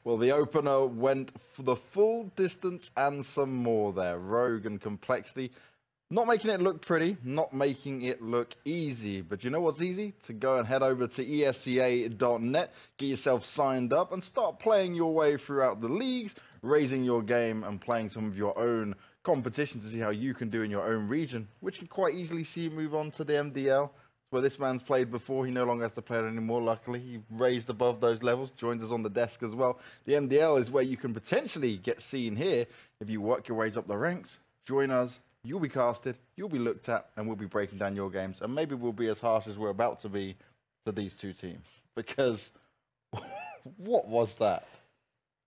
Well, the opener went for the full distance and some more there. Rogue and compLexity. Not making it look pretty, not making it look easy. But you know what's easy? To go and head over to esca.net, get yourself signed up and start playing your way throughout the leagues, raising your game and playing some of your own competition to see how you can do in your own region, which can quite easily see you move on to the MDL. Where this man's played before, he no longer has to play it anymore, luckily. He raised above those levels, joined us on the desk as well. The MDL is where you can potentially get seen here. If you work your ways up the ranks, join us, you'll be casted, you'll be looked at, and we'll be breaking down your games. And maybe we'll be as harsh as we're about to be to these two teams. Because, what was that?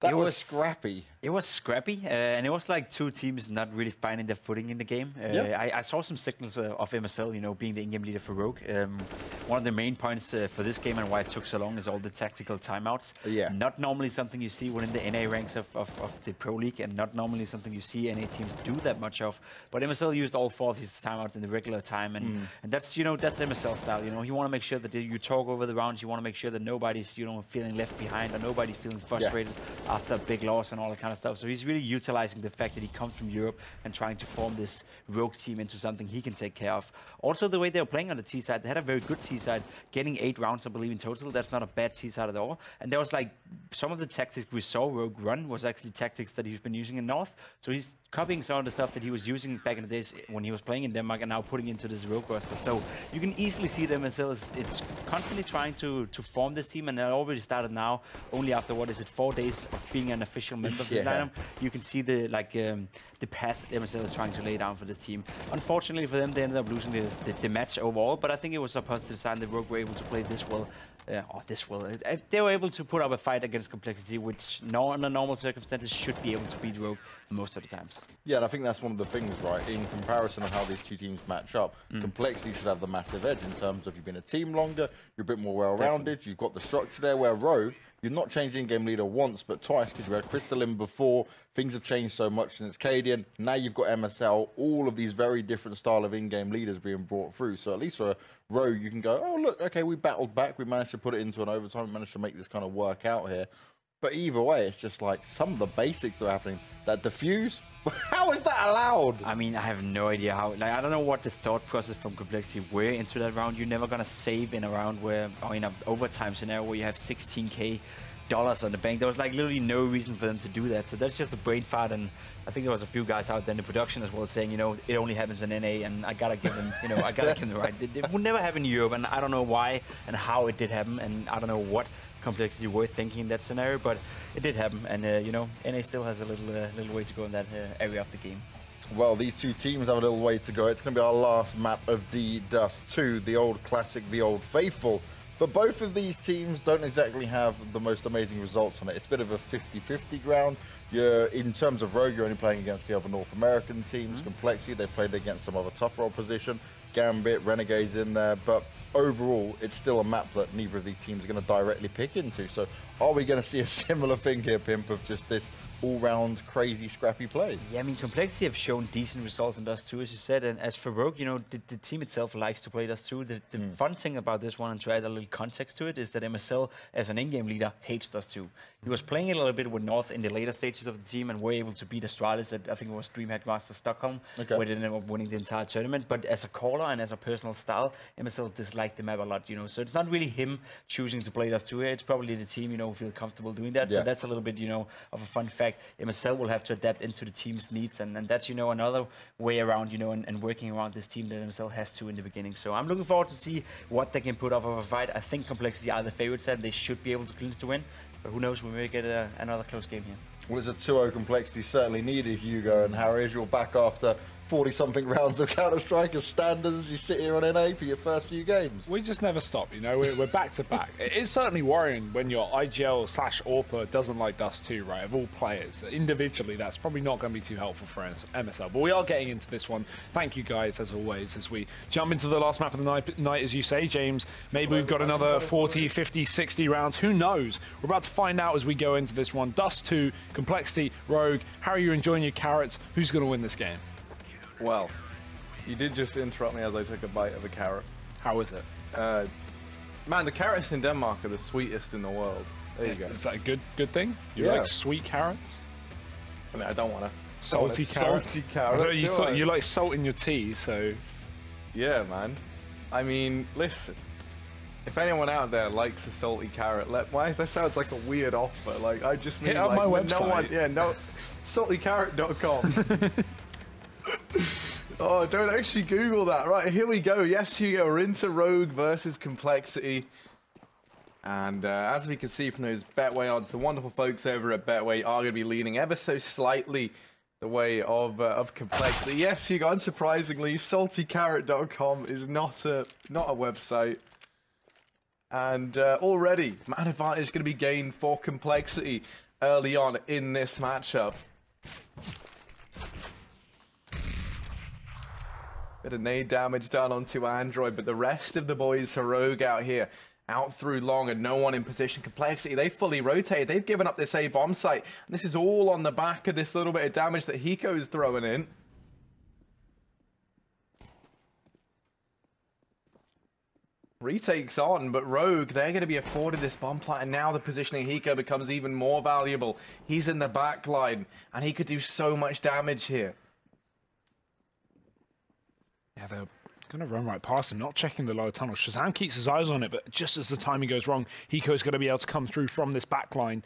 That was scrappy. It was scrappy, and it was like two teams not really finding their footing in the game. I saw some signals of MSL, you know, being the in-game leader for Rogue. One of the main points for this game and why it took so long is all the tactical timeouts. Not normally something you see within the NA ranks of the Pro League, and not normally something you see NA teams do that much of. But MSL used all 4 of his timeouts in the regular time, and that's, you know, that's MSL style. You know, you want to make sure that you talk over the rounds. You want to make sure that nobody's, you know, feeling left behind or nobody's feeling frustrated after a big loss and all that kind of stuff. So he's really utilizing the fact that he comes from Europe and trying to form this Rogue team into something he can take care of. Also, the way they were playing on the T side, they had a very good T side, getting 8 rounds, I believe, in total. That's not a bad T side at all. And there was like some of the tactics we saw Rogue run was actually tactics that he's been using in North. So he's copying some of the stuff that he was using back in the days when he was playing in Denmark and now putting into this Rogue roster. So you can easily see them as it's constantly trying to form this team, and they already started now, only after, what is it, 4 days of being an official member of the lineup. You can see the the path MSL is trying to lay down for this team. Unfortunately for them, they ended up losing the match overall, but I think it was a positive sign that Rogue were able to play this well. They were able to put up a fight against compLexity, which under normal circumstances should be able to beat Rogue most of the times. Yeah, and I think that's one of the things, right? In comparison of how these two teams match up, compLexity should have the massive edge in terms of you've been a team longer, you're a bit more well-rounded, you've got the structure there, where Rogue, you're not changing in-game leader once, but twice, because you had Crystal in before. Things have changed so much since Cadian. Now you've got MSL, all of these very different style of in-game leaders being brought through. So at least for Rogue, you can go, oh, look, okay, we battled back. We managed to put it into an overtime. We managed to make this kind of work out here. But either way, it's just like some of the basics that are happening. That diffuse, how is that allowed? I mean, I have no idea how. Like, I don't know what the thought process from compLexity were into that round. You're never going to save in a round where, or in an overtime scenario where you have $16K on the bank. There was like literally no reason for them to do that. So that's just a brain fart, and I think there was a few guys out there in the production as well saying, you know, it only happens in NA, and I gotta give them, you know, I gotta give them the right. It would never happen in Europe, and I don't know why and how it did happen, and I don't know what compLexity were thinking in that scenario, but it did happen, and you know, NA still has a little way to go in that area of the game. Well, these two teams have a little way to go. It's going to be our last map of the Dust2, the old classic, the old faithful. But both of these teams don't exactly have the most amazing results on it. It's a bit of a 50-50 ground. In terms of Rogue, you're only playing against the other North American teams. compLexity, they played against some other tougher opposition. Gambit, Renegades in there. But overall, it's still a map that neither of these teams are going to directly pick into. So are we going to see a similar thing here, Pimp, of just this all-round crazy scrappy plays? Yeah, I mean, compLexity have shown decent results in Dust2, as you said, and as for Rogue, you know, the team itself likes to play Dust2. The fun thing about this one, and to add a little context to it, is that MSL, as an in-game leader, hates Dust2. He was playing it a little bit with North in the later stages of the team, and were able to beat Astralis at, I think it was DreamHack Master Stockholm, where they ended up winning the entire tournament. But as a caller and as a personal style, MSL disliked the map a lot, you know, so it's not really him choosing to play Dust2 here. It's probably the team, you know, feel comfortable doing that. So that's a little bit, you know, of a fun fact. MSL will have to adapt into the team's needs, and that's, you know, another way around, you know, and working around this team that MSL has to in the beginning. So I'm looking forward to see what they can put up of a fight. I think compLexity are the favorites, and they should be able to clinch the win. But who knows, we may get another close game here. Well, it's a 2-0 compLexity certainly needed, Hugo and Harry, as you're back after 40-something rounds of Counter-Strike as standards as you sit here on NA for your first few games. We just never stop, you know, we're back to back. It is certainly worrying when your IGL/AWPA doesn't like Dust2, right, of all players. Individually, that's probably not going to be too helpful for MSL, but we are getting into this one. Thank you guys, as always, as we jump into the last map of the night, as you say, James. Maybe we've got another 40, 50, 60 rounds, who knows? We're about to find out as we go into this one. Dust2, compLexity, Rogue. How are you enjoying your carrots? Who's going to win this game? Well, you did just interrupt me as I took a bite of a carrot. How is it? Man, the carrots in Denmark are the sweetest in the world. There you go. Is that a good thing? You like sweet carrots? I mean, I don't want to. Salty carrots? Salty carrot. You like salt in your tea, so... Yeah, man. I mean, listen. If anyone out there likes a salty carrot, why that sounds like a weird offer. Like, I just mean hit up like, my website. saltycarrot.com. Oh, don't actually Google that. Right, here we go. Yes, Hugo, we're into Rogue versus compLexity. And as we can see from those Betway odds, the wonderful folks over at Betway are going to be leaning ever so slightly the way of compLexity. Yes, Hugo, unsurprisingly, saltycarrot.com is not a website. And already, man advantage is going to be gained for compLexity early on in this matchup. Bit of nade damage done onto Android, but the rest of the boys Heroic out here, out through long and no one in position. compLexity, they fully rotated. They've given up this A bomb site. And this is all on the back of this little bit of damage that Hiko is throwing in. Retakes on, but Rogue, they're going to be afforded this bomb plant, and now the positioning Hiko becomes even more valuable. He's in the back line, and he could do so much damage here. Yeah, they're going to run right past him, not checking the lower tunnel. Shazam keeps his eyes on it, but just as the timing goes wrong, Hiko's going to be able to come through from this back line.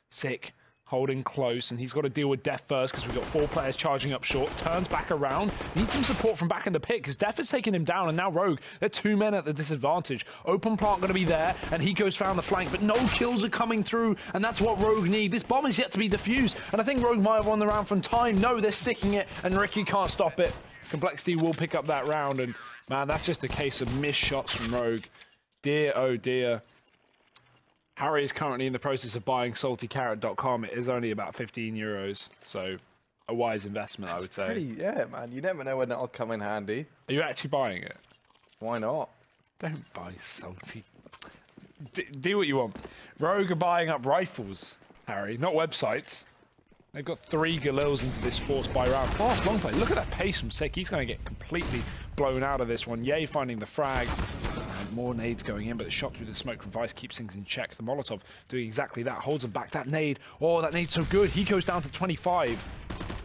Sick. Holding close, and he's got to deal with Def first because we've got 4 players charging up short. Turns back around. Needs some support from back in the pit because Def has taken him down, and now Rogue, they're 2 men at the disadvantage. Open plant going to be there, and Hiko's found the flank, but no kills are coming through, and that's what Rogue need. This bomb is yet to be defused, and I think Rogue might have won the round from time. No, they're sticking it, and Ricky can't stop it. compLexity will pick up that round, and man, that's just a case of missed shots from Rogue. Dear, oh dear. Harry is currently in the process of buying saltycarrot.com. It is only about 15 euros, so a wise investment, I would say. Yeah, man. You never know when that'll come in handy. Are you actually buying it? Why not? Don't buy salty. Do what you want. Rogue are buying up rifles, Harry, not websites. They've got 3 Galils into this forced buy round. Fast long play. Look at that pace from Sick. He's going to get completely blown out of this one. Yay finding the frag. And more nades going in, but the shot through the smoke from Vice keeps things in check. The Molotov doing exactly that. Holds him back. That nade. Oh, that nade's so good. He goes down to 25.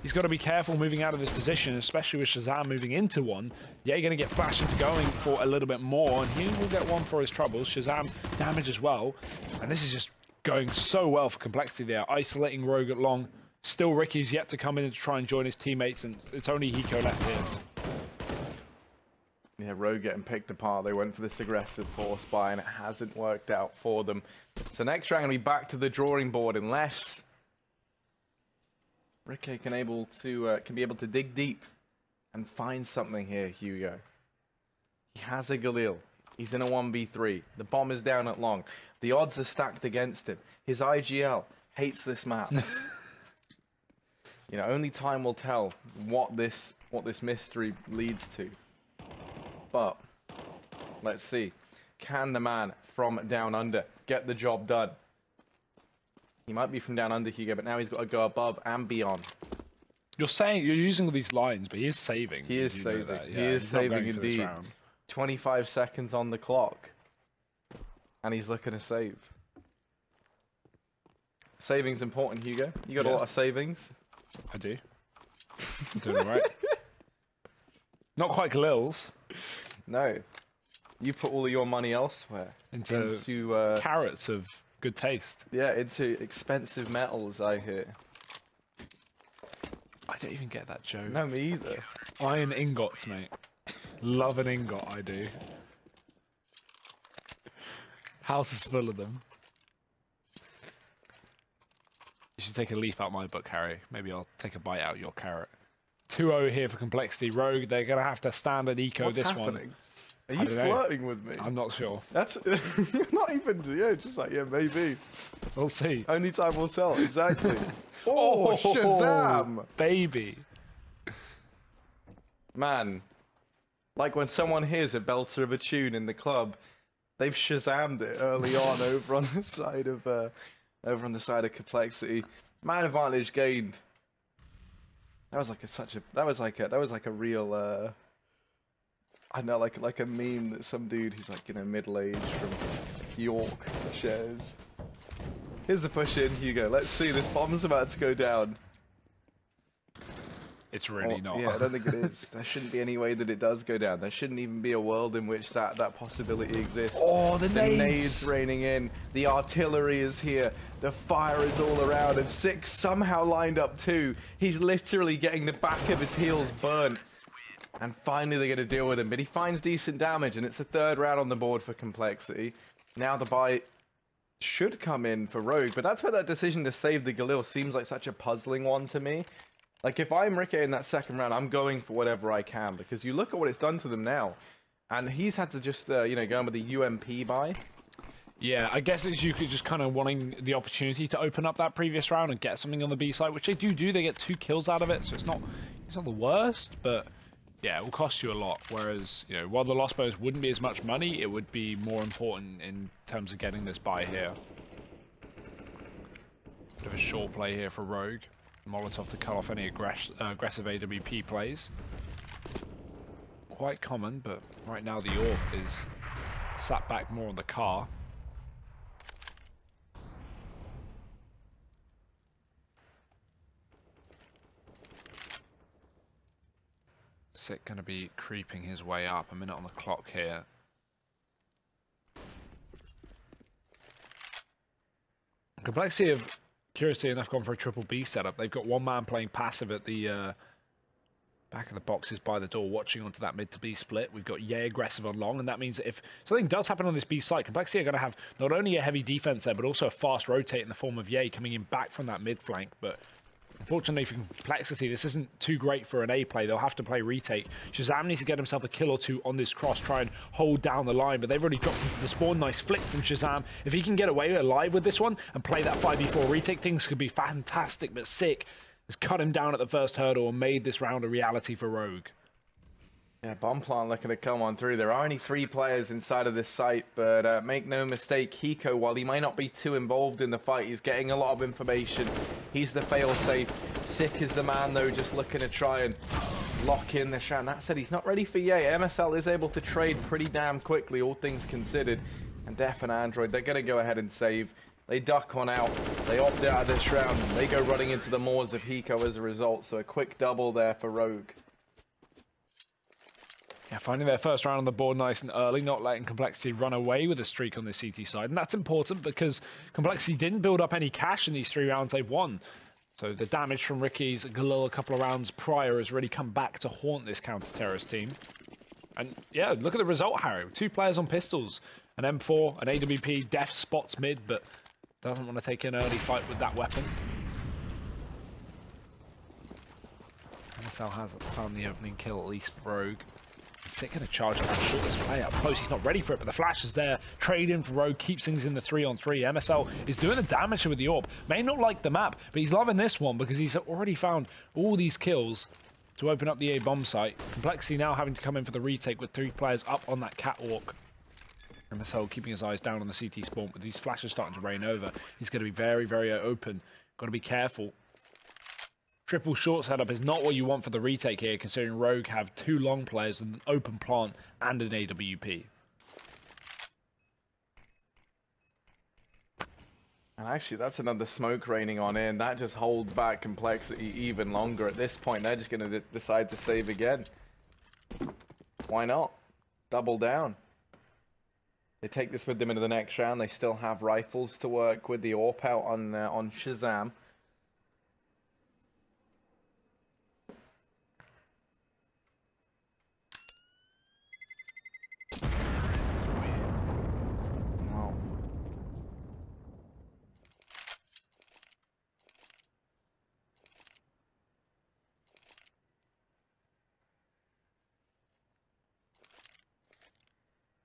He's got to be careful moving out of this position, especially with Shazam moving into one. Yay going to get flashed into going for a little bit more, and he will get one for his troubles. Shazam damage as well. And this is just going so well for compLexity there. Isolating Rogue at long. Still, Ricky's yet to come in and try and join his teammates, and it's only Hiko left here. Yeah, Rogue getting picked apart. They went for this aggressive force buy, and it hasn't worked out for them. So next round, we back to the drawing board, unless Ricky can be able to dig deep and find something here. Hugo, he has a Galil. He's in a 1v3. The bomb is down at long. The odds are stacked against him. His IGL hates this map. You know, only time will tell what this mystery leads to. But let's see. Can the man from down under get the job done? He might be from down under, Hugo, but now he's got to go above and beyond. You're using all these lines, but he is saving. He is saving. Yeah, he is saving indeed. 25 seconds on the clock, and he's looking to save. Saving's important, Hugo. You got a lot of savings. I do. I'm doing all right. Not quite Galils. No. You put all of your money elsewhere. Into carrots of good taste. Yeah, into expensive metals, I hear. I don't even get that joke. No, me either. Iron ingots, mate. Love an ingot, I do. House is full of them. You should take a leaf out my book, Harry. Maybe I'll take a bite out your carrot. 2-0 here for compLexity. Rogue, they're going to have to stand and eco this one. Are you flirting with me? I'm not sure. That's you're not even, just like, yeah, maybe. We'll see. Only time will tell, exactly. Oh, Shazam! Baby. Man, like when someone hears a belter of a tune in the club, they've Shazammed it early on over on the side of compLexity. Man advantage gained. That was like a real I know, like a meme that some dude who's like, middle aged from York shares. Here's the push in, Hugo. Let's see, this bomb's about to go down. It's really not. Yeah, I don't think it is. There shouldn't be any way that it does go down. There shouldn't even be a world in which that possibility exists. Oh, the nades! Nades raining in. The artillery is here. The fire is all around. And Six somehow lined up too. He's literally getting the back of his heels burnt. And finally they're going to deal with him. But he finds decent damage, and it's the third round on the board for compLexity. Now the buy should come in for Rogue. But that's where that decision to save the Galil seems like such a puzzling one to me. Like, if I'm Ricky in that second round, I'm going for whatever I can, because you look at what it's done to them now, and he's had to just, you know, go in with the UMP buy. Yeah, I guess it's you could just kind of wanting the opportunity to open up that previous round and get something on the B side, which they do. They get 2 kills out of it, so it's not the worst, but yeah, it will cost you a lot. Whereas, you know, while the loss bonus wouldn't be as much money, it would be more important in terms of getting this buy here. Bit of a short play here for Rogue. Molotov to cut off any aggressive AWP plays. Quite common, but right now the AWP is sat back more on the car. Sick going to be creeping his way up. A minute on the clock here. compLexity have, curiously enough, gone for a triple B setup. They've got one man playing passive at the back of the boxes by the door, watching onto that mid to B split. We've got Ye aggressive on long, and that means that if something does happen on this B site, compLexity are going to have not only a heavy defense there, but also a fast rotate in the form of Ye coming in back from that mid flank. But unfortunately for compLexity, this isn't too great for an A play. They'll have to play retake. Shazam needs to get himself a kill or two on this cross, try and hold down the line, but they've already dropped into the spawn. Nice flick from Shazam. If he can get away alive with this one and play that 5v4 retake, things could be fantastic, but Sick has cut him down at the first hurdle and made this round a reality for Rogue. Yeah, bomb plant looking to come on through. There are only 3 players inside of this site, but make no mistake, Hiko, while he might not be too involved in the fight, he's getting a lot of information. He's the fail-safe. Sick is the man, though, just looking to try and lock in the shot. That said, he's not ready for Ye. MSL is able to trade pretty damn quickly, all things considered. And Def and Android, they're going to go ahead and save. They duck on out. They opt out of this round. They go running into the maws of Hiko as a result. So a quick double there for Rogue. Yeah, finding their first round on the board nice and early, not letting compLexity run away with a streak on the CT side. And that's important because compLexity didn't build up any cash in these 3 rounds they've won. So the damage from Ricky's Galil a couple of rounds prior has really come back to haunt this counter-terrorist team. And yeah, look at the result, Harry. 2 players on pistols. An M4, an AWP, Def spots mid, but doesn't want to take an early fight with that weapon. MSL has found the opening kill, at least for Rogue. Sick going to charge that shortest play up close. He's not ready for it, but the flash is there. Trade in for Rogue, keeps things in the 3-on-3. MSL is doing the damage with the AWP. May not like the map, but he's loving this one because he's already found all these kills to open up the A bomb site. compLexity now having to come in for the retake with 3 players up on that catwalk. MSL keeping his eyes down on the CT spawn, with these flashes starting to rain over. He's going to be very, very open. Got to be careful. Triple short setup is not what you want for the retake here, considering Rogue have 2 long players, an open plant, and an AWP. And actually, that's another smoke raining on in. That just holds back compLexity even longer. At this point, they're just going to decide to save again. Why not? Double down. They take this with them into the next round. They still have rifles to work with. The AWP out on Shazam. Wow.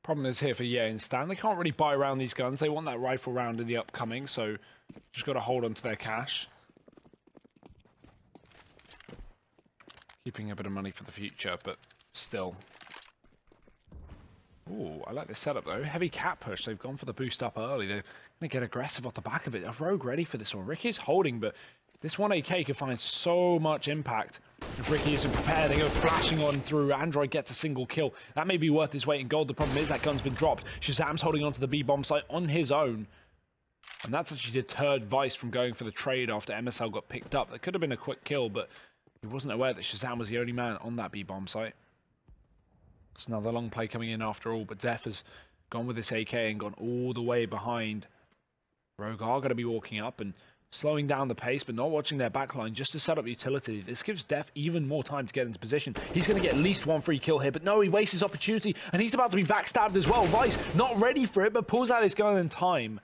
Problem is here for Ye and Stan. They can't really buy around these guns. They want that rifle round in the upcoming, so just got to hold on to their cash. Keeping a bit of money for the future, but still. Ooh, I like this setup though. Heavy cat push. They've gone for the boost up early. They're going to get aggressive off the back of it. A Rogue ready for this one. Ricky's holding, but this 1AK could find so much impact. If Ricky isn't prepared, they go flashing on through. Android gets a single kill. That may be worth his weight in gold. The problem is that gun's been dropped. Shazam's holding onto the B bomb site on his own. And that's actually deterred Vice from going for the trade after MSL got picked up. That could have been a quick kill, but he wasn't aware that Shazam was the only man on that B-bomb site. It's another long play coming in after all, but Def has gone with this AK and gone all the way behind. Rogue are going to be walking up and slowing down the pace, but not watching their backline just to set up utility. This gives Def even more time to get into position. He's going to get at least one free kill here, but no, he wastes his opportunity, and he's about to be backstabbed as well. Vice, not ready for it, but pulls out his gun in time.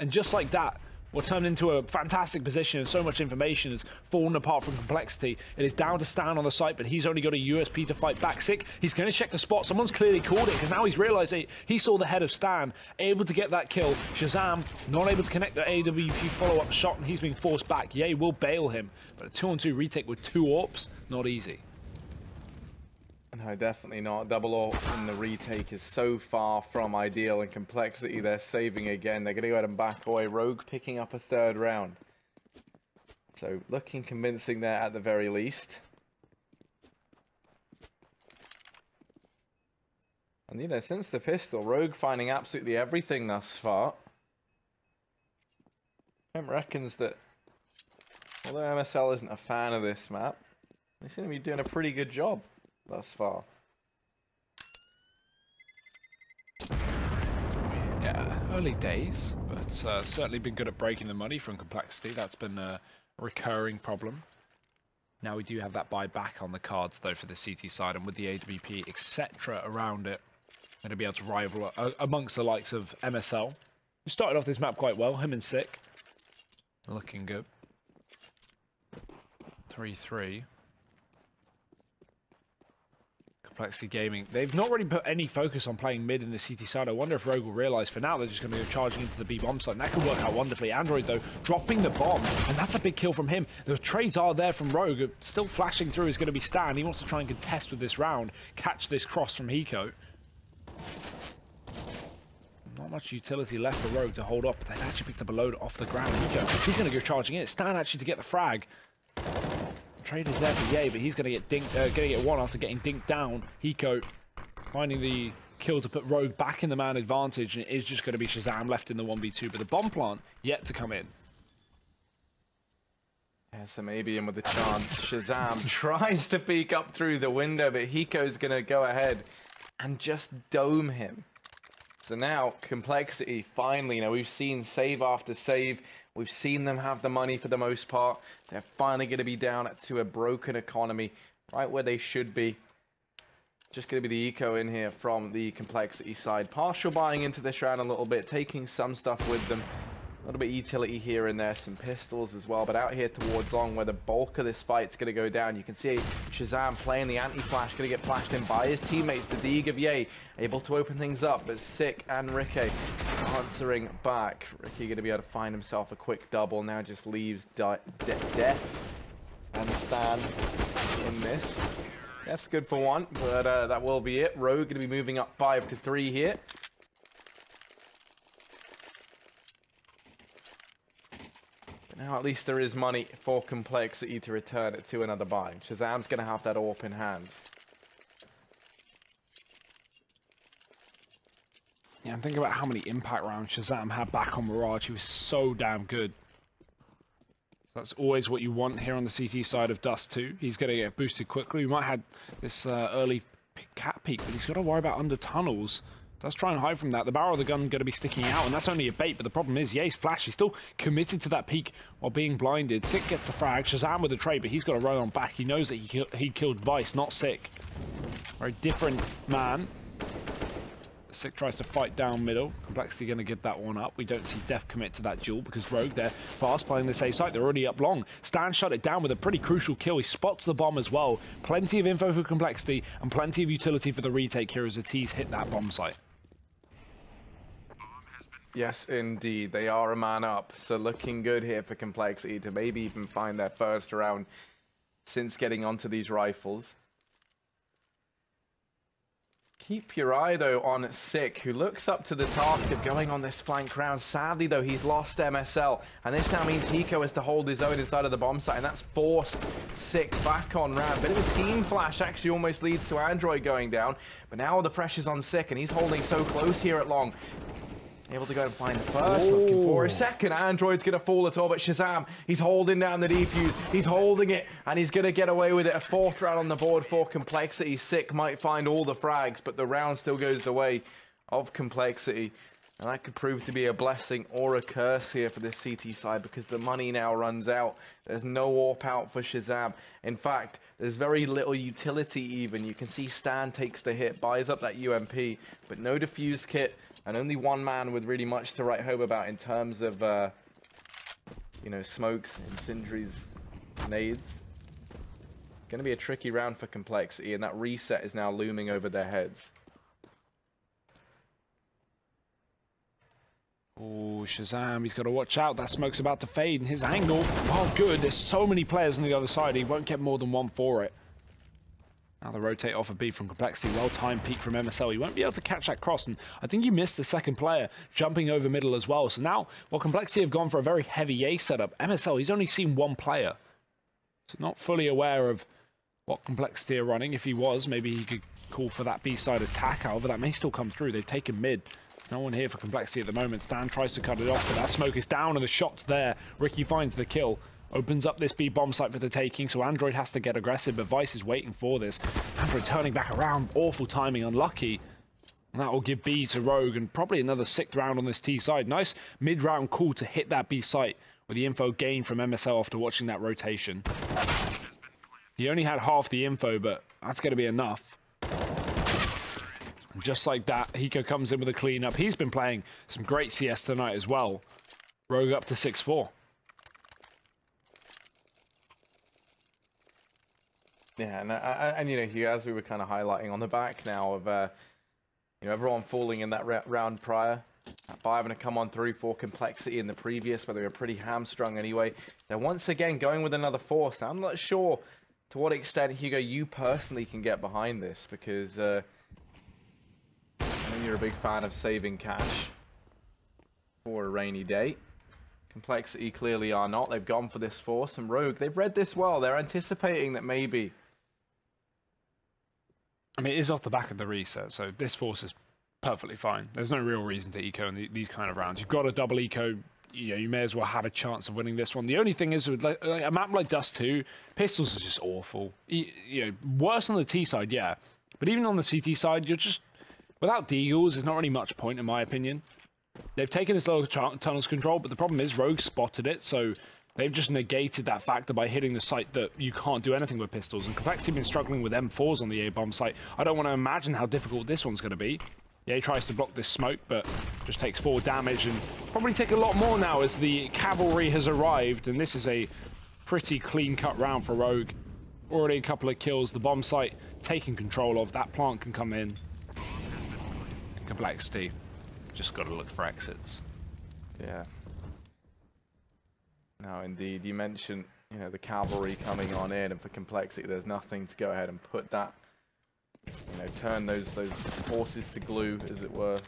And just like that, we're turned into a fantastic position, and so much information has fallen apart from complexity. It is down to Stan on the site, but he's only got a USP to fight back. Sick, he's going to check the spot. Someone's clearly called it, because now he's realized he saw the head of Stan, able to get that kill. Shazam, not able to connect the AWP follow-up shot, and he's being forced back. Ye will bail him, but a 2-on-2 retake with 2 AWPs, not easy. No, definitely not. Double AWP in the retake is so far from ideal, and complexity they're saving again. They're going to go ahead and back away. Rogue picking up a 3rd round. So looking convincing there at the very least. And you know, since the pistol, Rogue finding absolutely everything thus far. Him reckons that although MSL isn't a fan of this map, they seem to be doing a pretty good job thus far. Yeah, early days, but certainly been good at breaking the money from complexity. That's been a recurring problem. Now we do have that buy back on the cards though for the CT side, and with the AWP etc around it, going to be able to rival amongst the likes of MSL, who started off this map quite well. Him and Sick looking good. 3-3. Complexity Gaming, they've not really put any focus on playing mid in the CT side. I wonder if Rogue will realise. For now, they're just going to go charging into the B-bomb side, and that could work out wonderfully. Android, though, dropping the bomb, and that's a big kill from him. The trades are there from Rogue. Still flashing through is going to be Stan. He wants to try and contest with this round, catch this cross from Hiko. Not much utility left for Rogue to hold off, but they've actually picked up a load off the ground. Hiko, he's going to go charging in. Stan actually to get the frag. Trade is there for Ye, but he's going to get dinked, going to get one after getting dinked down. Hiko finding the kill to put Rogue back in the man advantage, and it is just going to be Shazam left in the 1v2, but the bomb plant yet to come in. Yeah, so maybe in with the chance. Shazam tries to peek up through the window, but Hiko's going to go ahead and just dome him. So now, complexity, finally, you know, we've seen save after save. We've seen them have the money for the most part. They're finally going to be down to a broken economy, right where they should be. Just going to be the eco in here from the complexity side. Partial buying into this round a little bit, taking some stuff with them. A little bit of utility here and there, some pistols as well. But out here towards long, where the bulk of this fight's going to go down, you can see Shazam playing the anti-flash, going to get flashed in by his teammates. The Deeg of Ye able to open things up, but Sick and Ricky answering back. Ricky going to be able to find himself a quick double. Now just leaves Death and Stan in this. That's good for one, but that will be it. Rogue going to be moving up 5-3 here. Now at least there is money for complexity to return it to another buy. Shazam's going to have that AWP in hand. Yeah, and think about how many impact rounds Shazam had back on Mirage. He was so damn good. That's always what you want here on the CT side of Dust2. He's going to get boosted quickly. We might have this early cat peek, but he's got to worry about under tunnels. Does try and hide from that. The barrel of the gun going to be sticking out, and that's only a bait, but the problem is Ye's flash. He's still committed to that peek while being blinded. Sick gets a frag. Shazam with a trade, but he's got to run on back. He knows that he killed Vice, not Sick. Very different man. Sick tries to fight down middle. Complexity going to give that one up. We don't see Def commit to that duel because Rogue, they're fast playing the safe side. They're already up long. Stan shut it down with a pretty crucial kill. He spots the bomb as well. Plenty of info for Complexity and plenty of utility for the retake here as the T's hit that bomb site. Yes, indeed. They are a man up. So looking good here for complexity to maybe even find their first round since getting onto these rifles. Keep your eye, though, on Sick, who looks up to the task of going on this flank round. Sadly, though, he's lost MSL, and this now means Hiko has to hold his own inside of the bomb site, and that's forced Sick back on round. Bit of a team flash actually almost leads to Android going down, but now all the pressure's on Sick, and he's holding so close here at long. Able to go and find the first, looking for a second. Android's going to fall at all, but Shazam, he's holding down the defuse. He's holding it, and he's going to get away with it. A 4th round on the board for compLexity. Sick might find all the frags, but the round still goes the way of compLexity. And that could prove to be a blessing or a curse here for this CT side, because the money now runs out. There's no AWP out for Shazam. In fact, there's very little utility even. You can see Stan takes the hit, buys up that UMP, but no defuse kit, and only one man with really much to write home about in terms of, you know, smokes, incendiaries, nades. Going to be a tricky round for compLexity, and that reset is now looming over their heads. Oh, Shazam, he's got to watch out. That smoke's about to fade, and his angle, oh good, there's so many players on the other side, he won't get more than one for it. Now the rotate off a B from compLexity, well-timed peek from MSL. He won't be able to catch that cross, and I think you missed the second player jumping over middle as well. So now, while compLexity have gone for a very heavy A setup, MSL, he's only seen one player. So not fully aware of what compLexity are running. If he was, maybe he could call for that B-side attack. However, that may still come through. They've taken mid. No one here for compLexity at the moment. Stan tries to cut it off, but that smoke is down and the shot's there. Ricky finds the kill. Opens up this B bomb site for the taking, so Android has to get aggressive, but Vice is waiting for this. Android turning back around. Awful timing, unlucky. And that will give B to Rogue, and probably another 6th round on this T side. Nice mid-round call to hit that B site with the info gained from MSL after watching that rotation. He only had half the info, but that's going to be enough. Just like that, Hiko comes in with a cleanup. He's been playing some great CS tonight as well. Rogue up to 6-4. Yeah, and you know, Hugh, as we were kind of highlighting on the back now of, you know, everyone falling in that round prior. By having to come on through for compLexity in the previous, where they were pretty hamstrung anyway. They're once again going with another force. Now, I'm not sure to what extent, Hugo, you personally can get behind this, because I know you're a big fan of saving cash for a rainy day. compLexity clearly are not. They've gone for this force, and Rogue, they've read this well. They're anticipating that maybe... I mean, it is off the back of the reset, so this force is perfectly fine. There's no real reason to eco in these kind of rounds. You've got a double eco, you know, you may as well have a chance of winning this one. The only thing is, with like a map like Dust2, pistols are just awful. You know, worse on the T side, yeah. But even on the CT side, you're just... Without Deagles, there's not really much point, in my opinion. They've taken this little tunnels control, but the problem is Rogue spotted it, so they've just negated that factor by hitting the site that you can't do anything with pistols. And compLexity have been struggling with M4s on the A-bomb site. I don't want to imagine how difficult this one's going to be. Yeah, he tries to block this smoke, but just takes 4 damage, and probably take a lot more now as the cavalry has arrived, and this is a pretty clean-cut round for Rogue. Already a couple of kills. The bomb site taking control of. That plant can come in. And compLexity just got to look for exits. Yeah. No, indeed. You mentioned, you know, the cavalry coming on in, and for compLexity, there's nothing to go ahead and put that, you know, turn those horses to glue, as it were.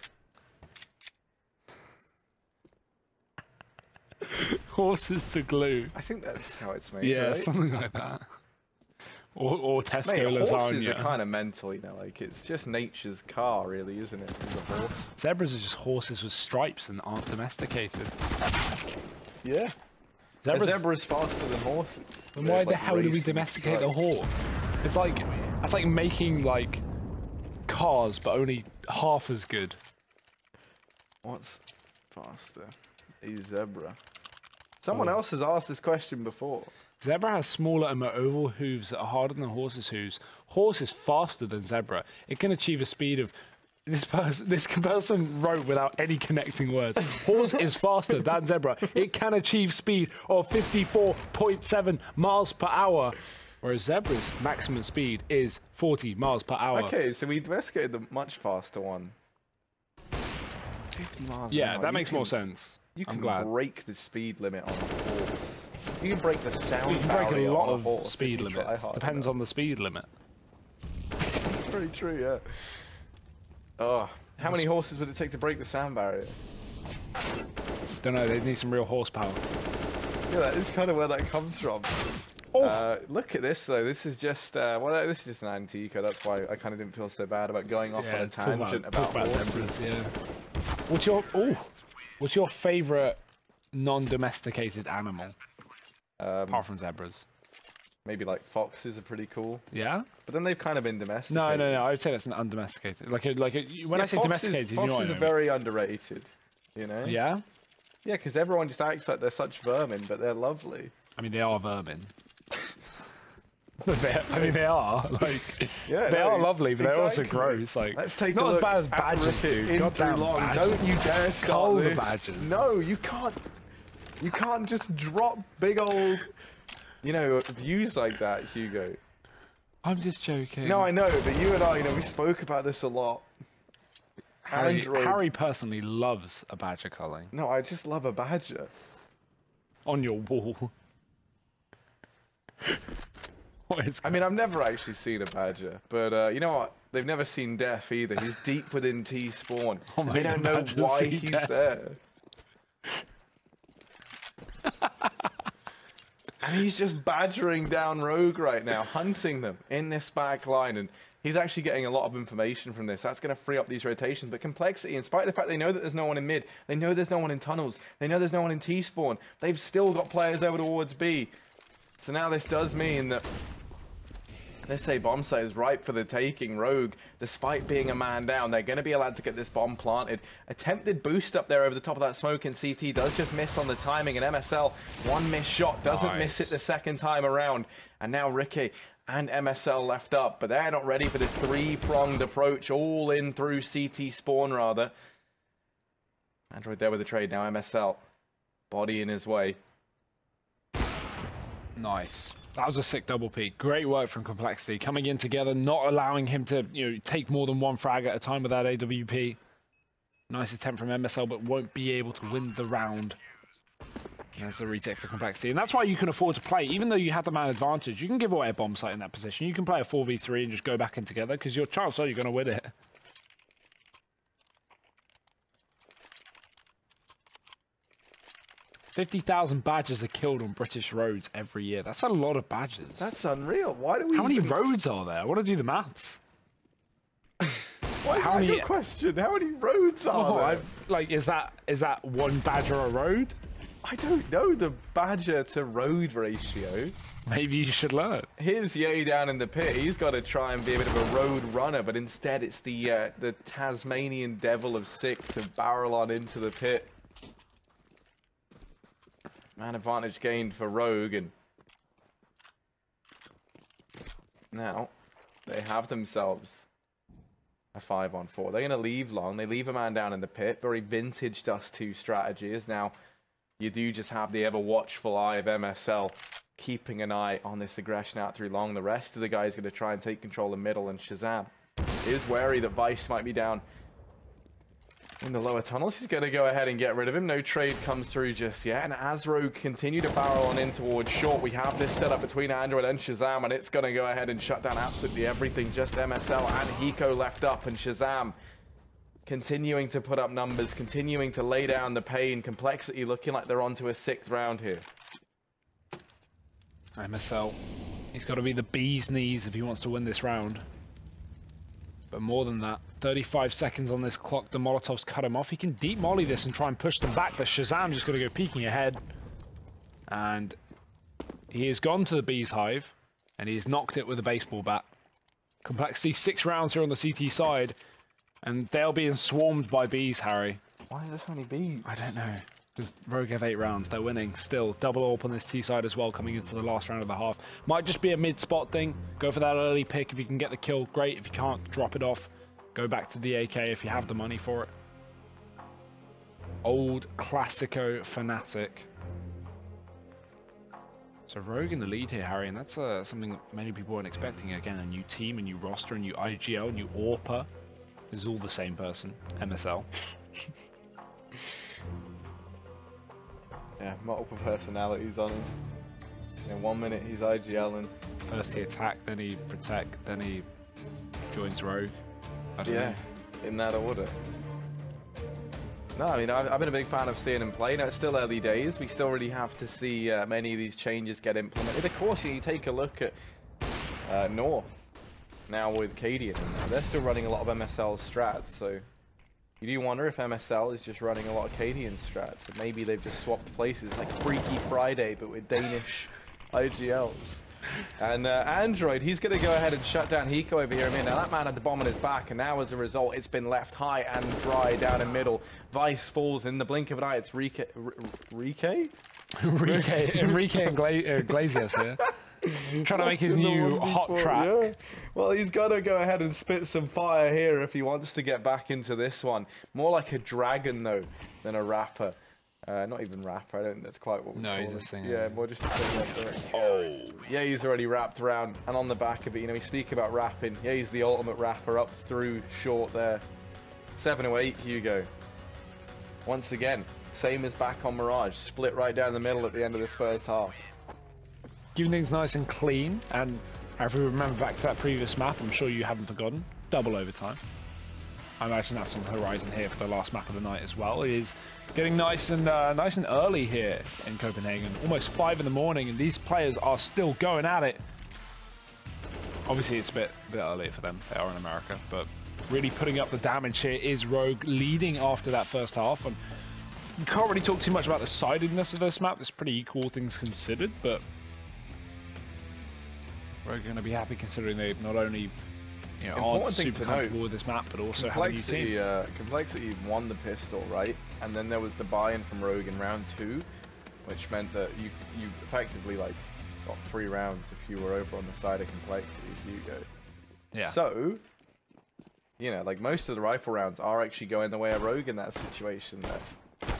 Horses to glue. I think that's how it's made. Yeah, right? something like that. Or Tesco Mate, lasagna. horses are kind of mental, you know, like it's just nature's car, really, isn't it? The horse. Zebras are just horses with stripes and aren't domesticated. Yeah. A zebra's faster than horses. Then why the hell do we domesticate the horse? It's like making like cars, but only half as good. What's faster? A zebra. Someone else has asked this question before. Zebra has smaller and more oval hooves that are harder than a horse's hooves. Horse is faster than zebra. It can achieve a speed of... This person wrote without any connecting words. Horse is faster than zebra. It can achieve speed of 54.7 miles per hour. Whereas zebra's maximum speed is 40 miles per hour. Okay, so we domesticated the much faster one. 50 miles Yeah, an hour. that makes more sense. You can I'm glad. break the speed limit on a horse. You can break the sound You can break barrier a lot on of horse speed if you try limits. hard Depends enough. on the speed limit. That's very true, yeah. Oh, how many horses would it take to break the sound barrier? Don't know, they need some real horsepower. Yeah, that is kind of where that comes from. Oh. Look at this though. This is just well, this is just an anti-eco. That's why I kind of didn't feel so bad about going off on a tangent about horses. Zebras, yeah. What's your favorite non-domesticated animal? Apart from zebras. Maybe like foxes are pretty cool. Yeah? But then they've kind of been domesticated. No. I would say that's an undomesticated. When I say foxes, domesticated, you know what I foxes mean. are very underrated. You know? Yeah? Yeah, because everyone just acts like they're such vermin, but they're lovely. I mean, they are vermin. They are. Yeah, they are lovely, but they're also exactly. gross. Let's take not a look as bad as badgers, dude. Goddamn badgers. Don't you dare start Cull the this. badgers. No, you can't. You can't just drop big old, views like that, Hugo. I'm just joking. No, I know, but you and I, we spoke about this a lot. Harry personally loves a badger culling. No, I just love a badger. On your wall. I mean, I've never actually seen a badger, but you know what? They've never seen death either. He's deep within T-spawn. They don't know why he's there. And he's just badgering down Rogue right now, hunting them in this back line, and he's actually getting a lot of information from this. That's going to free up these rotations. But compLexity, in spite of the fact they know that there's no one in mid, they know there's no one in tunnels, they know there's no one in T-spawn, they've still got players over towards B. So now this does mean that this A bomb site is ripe for the taking. Rogue, despite being a man down, they're going to be allowed to get this bomb planted. Attempted boost up there over the top of that smoke, and CT does just miss on the timing, and MSL, one missed shot, doesn't miss it the second time around. And now Ricky and MSL left up, but they're not ready for this three-pronged approach, all in through CT spawn, rather. Android there with the trade, now MSL. Body in his way. Nice. That was a sick double peak. Great work from compLexity. Coming in together, not allowing him to take more than one frag at a time with that AWP. Nice attempt from MSL, but won't be able to win the round. And there's the retake for compLexity. And that's why you can afford to play. Even though you have the man advantage, you can give away a bomb site in that position. You can play a 4v3 and just go back in together, because your chances are you're going to win it. 50,000 badgers are killed on British roads every year. That's a lot of badgers. That's unreal. Why do we? How many roads are there? I want to do the maths. How many? Your question. How many roads are there? Is that one badger a road? I don't know the badger to road ratio. Maybe you should learn. Here's Ye down in the pit. He's got to try and be a bit of a road runner, but instead it's the Tasmanian devil of sick to barrel on into the pit. Man advantage gained for Rogue, and now they have themselves a 5-on-4. They're going to leave long. They leave a man down in the pit. Very vintage Dust2 strategy is now you do just have the ever watchful eye of MSL keeping an eye on this aggression out through long. The rest of the guys going to try and take control of middle, and Shazam is wary that Vice might be down in the lower tunnels. He's going to go ahead and get rid of him. No trade comes through just yet. And as Rogue continue to barrel on in towards short, we have this setup between Android and Shazam, and it's going to go ahead and shut down absolutely everything. Just MSL and Hiko left up, and Shazam continuing to put up numbers, continuing to lay down the pain. compLexity looking like they're onto a 6th round here. MSL, he's got to be the bee's knees if he wants to win this round. But more than that, 35 seconds on this clock. The Molotovs cut him off. He can deep molly this and try and push them back, but Shazam just got to go peeking ahead. And he has gone to the Bee's Hive, and he has knocked it with a baseball bat. compLexity 6 rounds here on the CT side, and they're being swarmed by bees, Harry. Why is there so many bees? I don't know. Just Rogue have 8 rounds. They're winning still. Double AWP on this T side as well, coming into the last round of the half. Might just be a mid-spot thing. Go for that early pick. If you can get the kill, great. If you can't, drop it off. Go back to the AK if you have the money for it. Old Classico Fanatic. So Rogue in the lead here, Harry, and that's something that many people weren't expecting. Again, a new team, a new roster, a new IGL, a new AWPer. This is all the same person. MSL. Yeah, multiple personalities on him. In 1 minute, he's IGLing. First he attack, then he protect, then he joins Rogue. I don't know. In that order. No, I mean, I've been a big fan of seeing him play. Now, it's still early days. We still really have to see many of these changes get implemented. Of course, you take a look at North, now with Cadian in there. They're still running a lot of MSL strats, so You do wonder if MSL is just running a lot of Cadian strats, and maybe they've just swapped places, like Freaky Friday, but with Danish IGLs. And Android, he's going to go ahead and shut down Hiko over here. I mean, now that man had the bomb on his back, and now as a result, it's been left high and dry down in middle. Vice falls in the blink of an eye. It's Enrique Iglesias here. Trying to make his new hot track. Yeah. Well, he's got to go ahead and spit some fire here if he wants to get back into this one. More like a dragon, though, than a rapper. Not even rapper, I don't think that's quite what we call he's him. a singer. Yeah, more just a singer. Oh. Yeah, he's already rapped around, and on the back of it, you know, we speak about rapping. Yeah, he's the ultimate rapper up through short there. 708, Hugo. Once again, same as back on Mirage. Split right down the middle at the end of this first half. Keeping things nice and clean, and if we remember back to that previous map, I'm sure you haven't forgotten, double overtime. I imagine that's on the horizon here for the last map of the night as well. It is getting nice and early here in Copenhagen, almost 5 in the morning, and these players are still going at it. Obviously, it's a bit early for them. They are in America, but really putting up the damage here is Rogue, leading after that first half. And you can't really talk too much about the sidedness of this map. It's pretty equal, things considered, but we're going to be happy considering they not only aren't super comfortable with this map, but also have a new team. compLexity won the pistol, right? And then there was the buy-in from Rogue in round 2, which meant that you effectively got 3 rounds if you were over on the side of compLexity, Hugo. Yeah. So, most of the rifle rounds are actually going the way of Rogue in that situation there,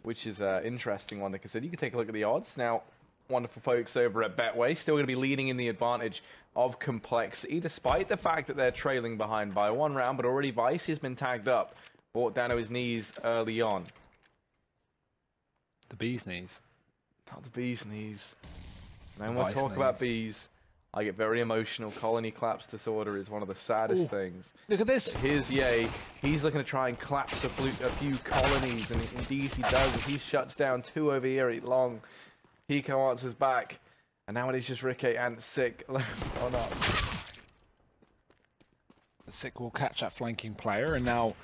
which is an interesting one to consider. You can take a look at the odds now. Wonderful folks over at Betway still going to be leading in the advantage of compLexity, despite the fact that they're trailing behind by 1 round, but already Vice has been tagged up, brought down to his knees early on. The bee's knees. Not the bee's knees. And when we talk about bees, I get very emotional. Colony collapse disorder is one of the saddest things. Look at this. Here's Ye. He's looking to try and collapse a few colonies, and indeed he does. He shuts down 2 over here at long. Hiko answers back, and now it is just Ricky and Sick left on up. Sick will catch that flanking player, and now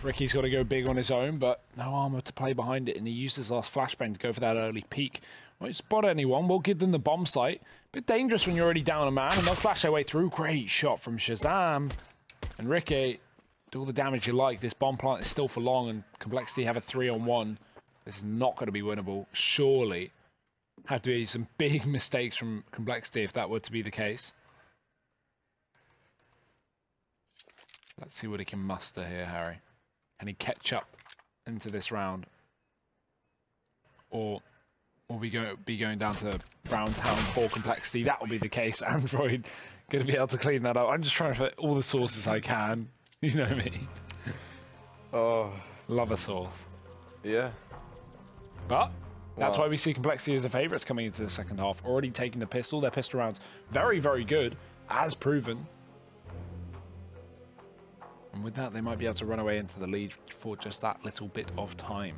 Ricky's got to go big on his own, but no armor to play behind it, and he used his last flashbang to go for that early peek. Won't spot anyone, we'll give them the bomb site. Bit dangerous when you're already down a man, and they'll flash their way through. Great shot from Shazam. And Ricky, do all the damage you like. This bomb plant is still for long, and compLexity have a 3-on-1. This is not going to be winnable, surely. Have to be some big mistakes from compLexity if that were to be the case. Let's see what he can muster here, Harry. Can he catch up into this round? Or will we be going down to round town for compLexity? That will be the case. Android going to be able to clean that up. I'm just trying to fit all the sources I can. You know me. Oh. Love a source. Yeah. But that's why we see compLexity as the favourites coming into the second half. Already taking the pistol. Their pistol rounds very, very good, as proven. And with that, they might be able to run away into the lead for just that little bit of time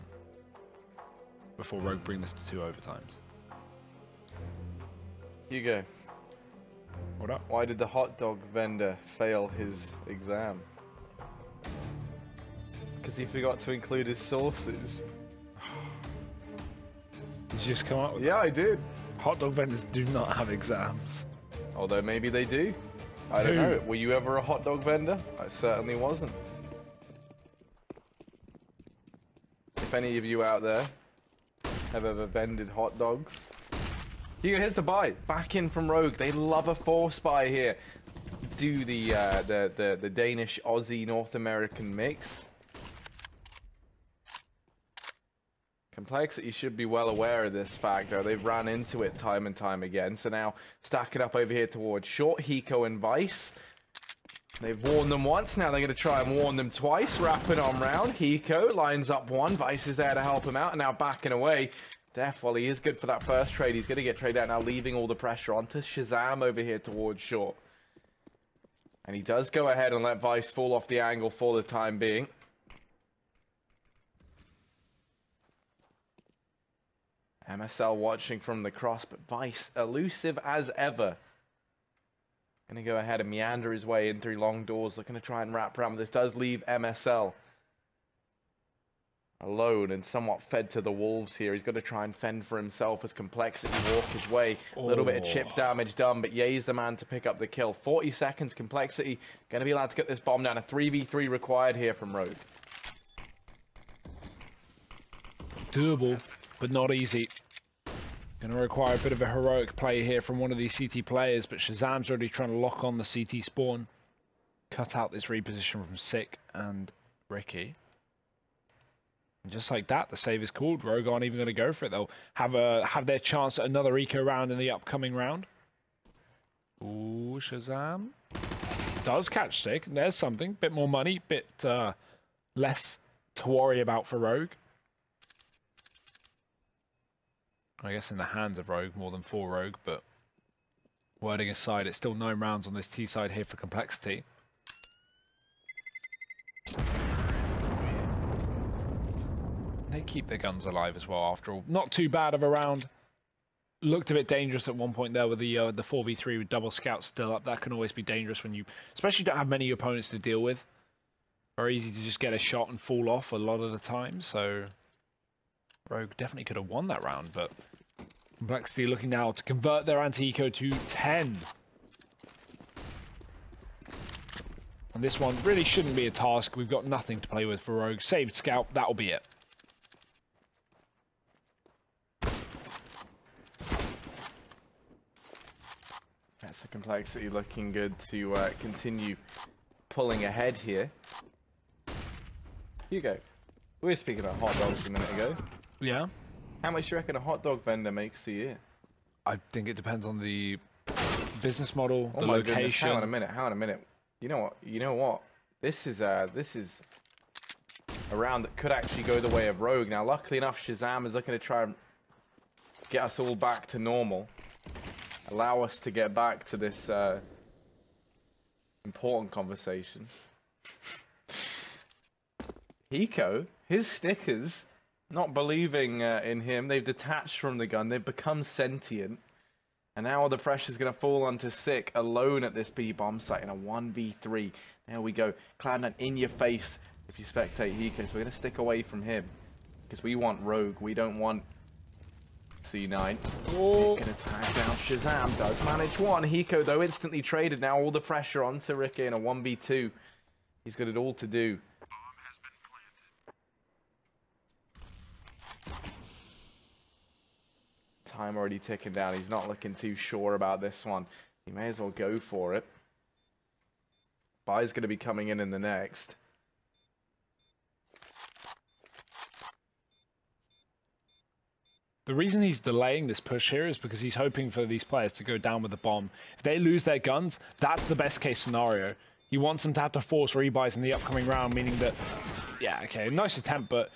before Rogue bring this to 2 overtimes. Hugo. What up? Why did the hot dog vendor fail his exam? Because he forgot to include his sources. Did you just come up with Yeah, I did. Hot dog vendors do not have exams. Although maybe they do. I don't know. Were you ever a hot dog vendor? I certainly wasn't. If any of you out there have ever vended hot dogs. Here's the buy. Back in from Rogue. They love a force buy here. Do the Danish, Aussie, North American mix. compLexity should be well aware of this fact, though. They've ran into it time and time again. So now stack it up over here towards short. Hiko and Vice. They've warned them once. Now they're going to try and warn them twice. Wrapping on round. Hiko lines up 1. Vice is there to help him out. And now backing away. Def, while he is good for that first trade, he's going to get traded out now, leaving all the pressure onto Shazam over here towards short. And he does go ahead and let Vice fall off the angle for the time being. MSL watching from the cross, but Vice elusive as ever. Going to go ahead and meander his way in through long doors, looking to try and wrap around. This does leave MSL alone and somewhat fed to the wolves here. He's got to try and fend for himself as compLexity walk his way. A little bit of chip damage done, but Ye's the man to pick up the kill. 40 seconds, compLexity going to be allowed to get this bomb down. A 3v3 required here from Rogue. Doable, but not easy. Going to require a bit of a heroic play here from one of these CT players, but Shazam's already trying to lock on the CT spawn. Cut out this reposition from Sick and Ricky. And just like that, the save is called. Rogue aren't even going to go for it. They'll have their chance at another eco round in the upcoming round. Ooh, Shazam. Does catch Sick. There's something. Bit more money. Bit less to worry about for Rogue. I guess in the hands of Rogue more than for Rogue, but wording aside, it's still 9 rounds on this T side here for compLexity. They keep their guns alive as well, after all. Not too bad of a round. Looked a bit dangerous at one point there with the 4v3 with double scouts still up. That can always be dangerous when you, especially don't have many opponents to deal with. Very easy to just get a shot and fall off a lot of the time. So Rogue definitely could have won that round, but compLexity looking now to convert their anti-eco to 10. And this one really shouldn't be a task. We've got nothing to play with for Rogue. Saved scout, that'll be it. That's the compLexity looking good to continue pulling ahead here. Hugo, we were speaking about hot dogs a minute ago. Yeah. How much do you reckon a hot dog vendor makes a year? I think it depends on the business model, the my location. Goodness. Hang on a minute. You know what? This is a round that could actually go the way of Rogue. Now, luckily enough, Shazam is looking to try and get us all back to normal. Allow us to get back to this important conversation. Hiko, his stickers, not believing in him, they've detached from the gun, they've become sentient. And now the pressure's going to fall onto Sick alone at this B-bomb site in a 1v3. There we go. Cloud9 in your face if you spectate Hiko. So we're going to stick away from him. Because we want Rogue. We don't want C9. Oh. Sick going to tag down Shazam. Does manage one. Hiko, though, instantly traded. Now all the pressure onto Ricky in a 1v2. He's got it all to do. Time already ticking down. He's not looking too sure about this one. He may as well go for it. Buy's going to be coming in the next. The reason he's delaying this push here is because he's hoping for these players to go down with the bomb. If they lose their guns, that's the best case scenario. He wants them to have to force rebuys in the upcoming round, meaning that, yeah, okay, nice attempt, but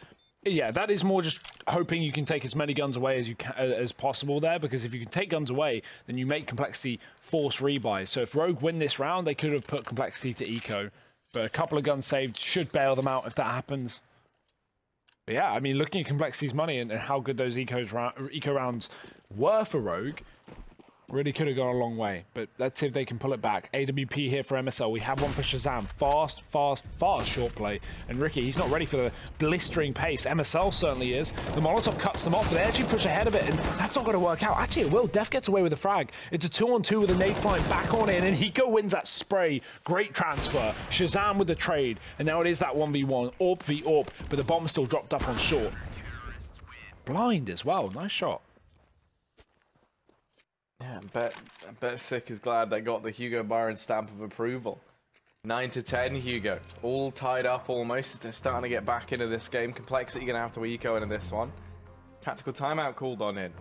yeah, that is more just hoping you can take as many guns away as you can, as possible there, because if you can take guns away, then you make compLexity force rebuys. So if Rogue win this round, they could have put compLexity to eco, but a couple of guns saved should bail them out if that happens. But yeah, I mean, looking at compLexity's money and how good those eco rounds were for Rogue, really could have gone a long way. But let's see if they can pull it back. AWP here for MSL. We have one for Shazam. Fast, fast, fast short play. And Ricky, he's not ready for the blistering pace. MSL certainly is. The Molotov cuts them off, but they actually push ahead of it, and that's not going to work out. Actually, it will. Def gets away with the frag. It's a 2-on-2 with a nade flying back on in, and Hiko wins that spray. Great transfer. Shazam with the trade. And now it is that 1v1. AWP v AWP, but the bomb still dropped up on short. Blind as well. Nice shot. Yeah, I bet Sick is glad they got the Hugo Byron stamp of approval. 9-10, Hugo. All tied up almost. They're starting to get back into this game. compLexity going to have to eco into this one. Tactical timeout called on in.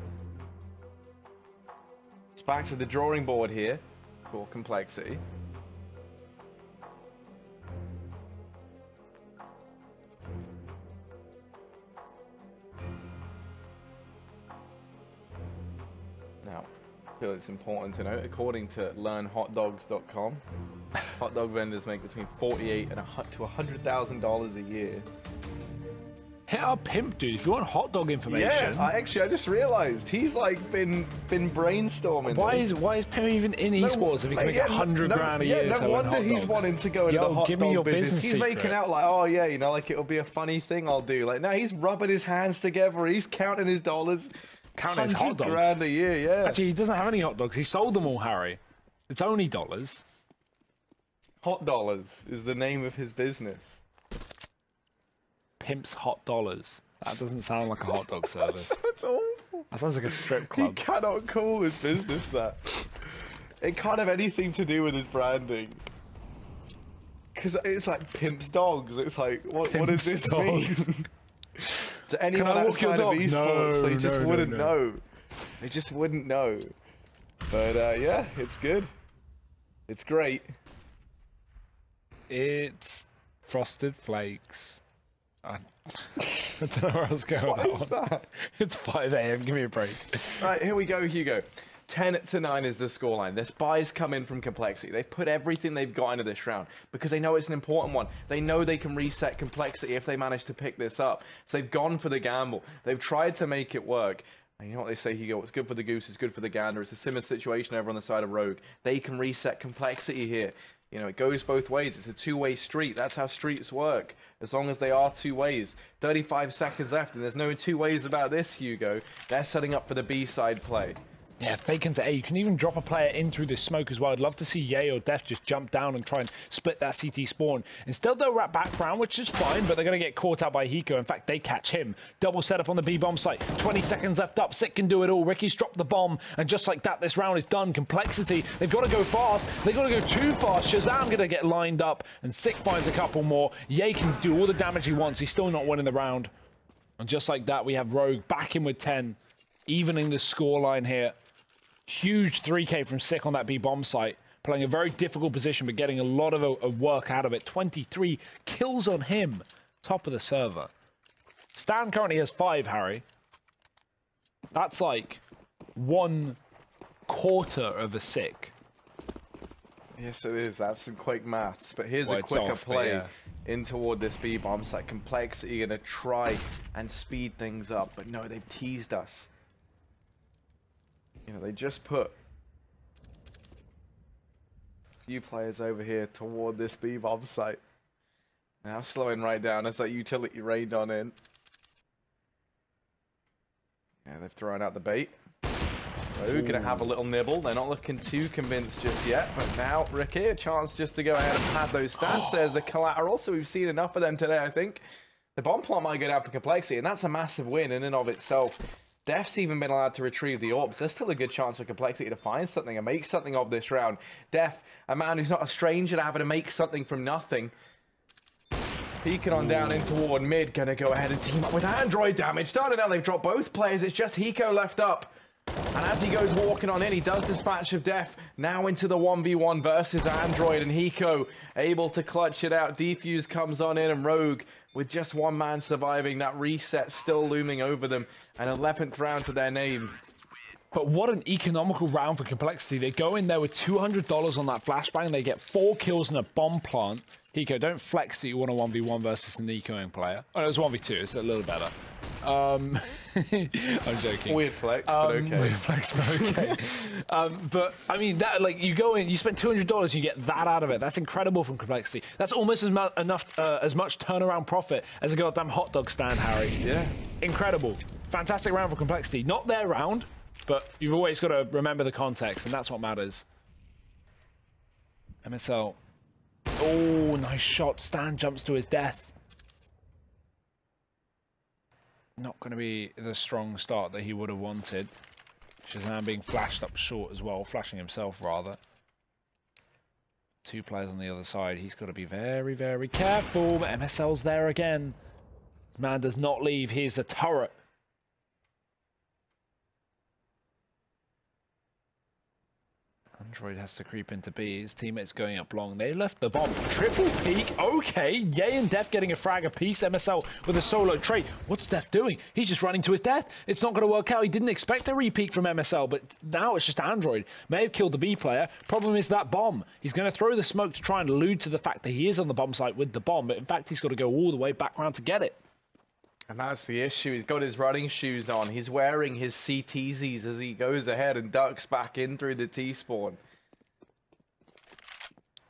It's back to the drawing board here for compLexity. Now, I feel it's important to note, according to learnhotdogs.com, hot dog vendors make between $48,000 to $100,000 a year. Hit our pimp, dude, if you want hot dog information. Yeah, I just realized he's like been brainstorming. Why is Pimp even in esports if he can make 100 grand a year? Yeah, no wonder he's wanting to go into the hot give me dog your business. He's secret. making out like, oh yeah, you know, like it'll be a funny thing I'll do. Like, no, he's rubbing his hands together. He's counting his dollars. Counting his hot dogs. 100 grand a year, yeah. Actually, he doesn't have any hot dogs. He sold them all, Harry. It's only dollars. Hot Dollars is the name of his business. Pimp's Hot Dollars. That doesn't sound like a hot dog service. That's awful. That sounds like a strip He club. cannot call his business that. It can't have anything to do with his branding. Because it's like Pimp's Dogs. It's like, what does this Dogs. mean? To anyone outside of esports, they just wouldn't know. They just wouldn't know. But yeah, it's good. It's great. It's Frosted Flakes. I don't know where I was going with that What is one. that? It's 5 a.m. Give me a break. Right, here we go, Hugo. 10-9 is the scoreline. Their spies come in from compLexity. They've put everything they've got into this round because they know it's an important one. They know they can reset compLexity if they manage to pick this up. So they've gone for the gamble. They've tried to make it work. And you know what they say, Hugo? What's good for the goose is good for the gander. It's a similar situation over on the side of Rogue. They can reset compLexity here. You know, it goes both ways. It's a two-way street. That's how streets work, as long as they are two ways. 35 seconds left, and there's no two ways about this, Hugo. They're setting up for the B-side play. Yeah, fake into A. You can even drop a player in through this smoke as well. I'd love to see Ye or Def just jump down and try and split that CT spawn. Instead, they'll wrap background, which is fine, but they're going to get caught out by Hiko. In fact, they catch him. Double setup on the B bomb site. 20 seconds left up. Sick can do it all. Ricky's dropped the bomb, and just like that, this round is done. compLexity, they've got to go fast. They've got to go too fast. Shazam going to get lined up, and Sick finds a couple more. Ye can do all the damage he wants. He's still not winning the round. And just like that, we have Rogue back in with 10, evening the scoreline here. Huge 3K from Sick on that B bomb site, playing a very difficult position, but getting a lot of work out of it. 23 kills on him, top of the server. Stan currently has 5, Harry. That's like 1/4 of a Sick. Yes, it is. That's some quick maths. But here's Well, a it's quicker off, but play yeah. in toward this B bomb site. compLexity going to try and speed things up, but no, they've teased us. You know, they just put a few players over here toward this B bomb site. Now slowing right down as that utility rained on in. Yeah, they've thrown out the bait. Rogue gonna have a little nibble. They're not looking too convinced just yet, but now Ricky, a chance just to go ahead and pad those stats. There's the collateral, so we've seen enough of them today, I think. The bomb plot might go down for compLexity, and that's a massive win in and of itself. Def's even been allowed to retrieve the orbs. There's still a good chance for compLexity to find something and make something of this round. Def, a man who's not a stranger to having to make something from nothing. Peeking on down in toward mid, gonna go ahead and team up with Android damage. Started out, they've dropped both players. It's just Hiko left up. And as he goes walking on in, he does dispatch of Def. Now into the 1v1 versus Android, and Hiko able to clutch it out. Defuse comes on in, and Rogue, with just one man surviving, that reset still looming over them. An 11th round to their name. But what an economical round for compLexity. They go in there with $200 on that flashbang. They get 4 kills in a bomb plant. Hiko, don't flex that you want a 1v1 versus an ecoing player. Oh, no, it's 1v2. It's a little better. I'm joking. Weird flex, but okay. Weird flex, but okay. But I mean, that like you go in, you spend $200, you get that out of it. That's incredible from compLexity. That's almost as much turnaround profit as a goddamn hot dog stand, Harry. Yeah. Incredible, fantastic round for compLexity. Not their round, but you've always got to remember the context, and that's what matters. MSL. Oh, nice shot. Stan jumps to his death. Not going to be the strong start that he would have wanted. Shazam being flashed up short as well, flashing himself rather. 2 players on the other side. He's got to be very, very careful. But MSL's there again. Man does not leave. Here's the turret. Android has to creep into B. His teammates going up long. They left the bomb. Triple peek. Okay. Ye and Def getting a frag apiece. MSL with a solo trade. What's Def doing? He's just running to his death. It's not going to work out. He didn't expect a repeat from MSL, but now it's just Android. May have killed the B player. Problem is that bomb. He's going to throw the smoke to try and allude to the fact that he is on the bomb site with the bomb, but in fact, he's got to go all the way back around to get it. And that's the issue. He's got his running shoes on. He's wearing his CTZs as he goes ahead and ducks back in through the T-spawn.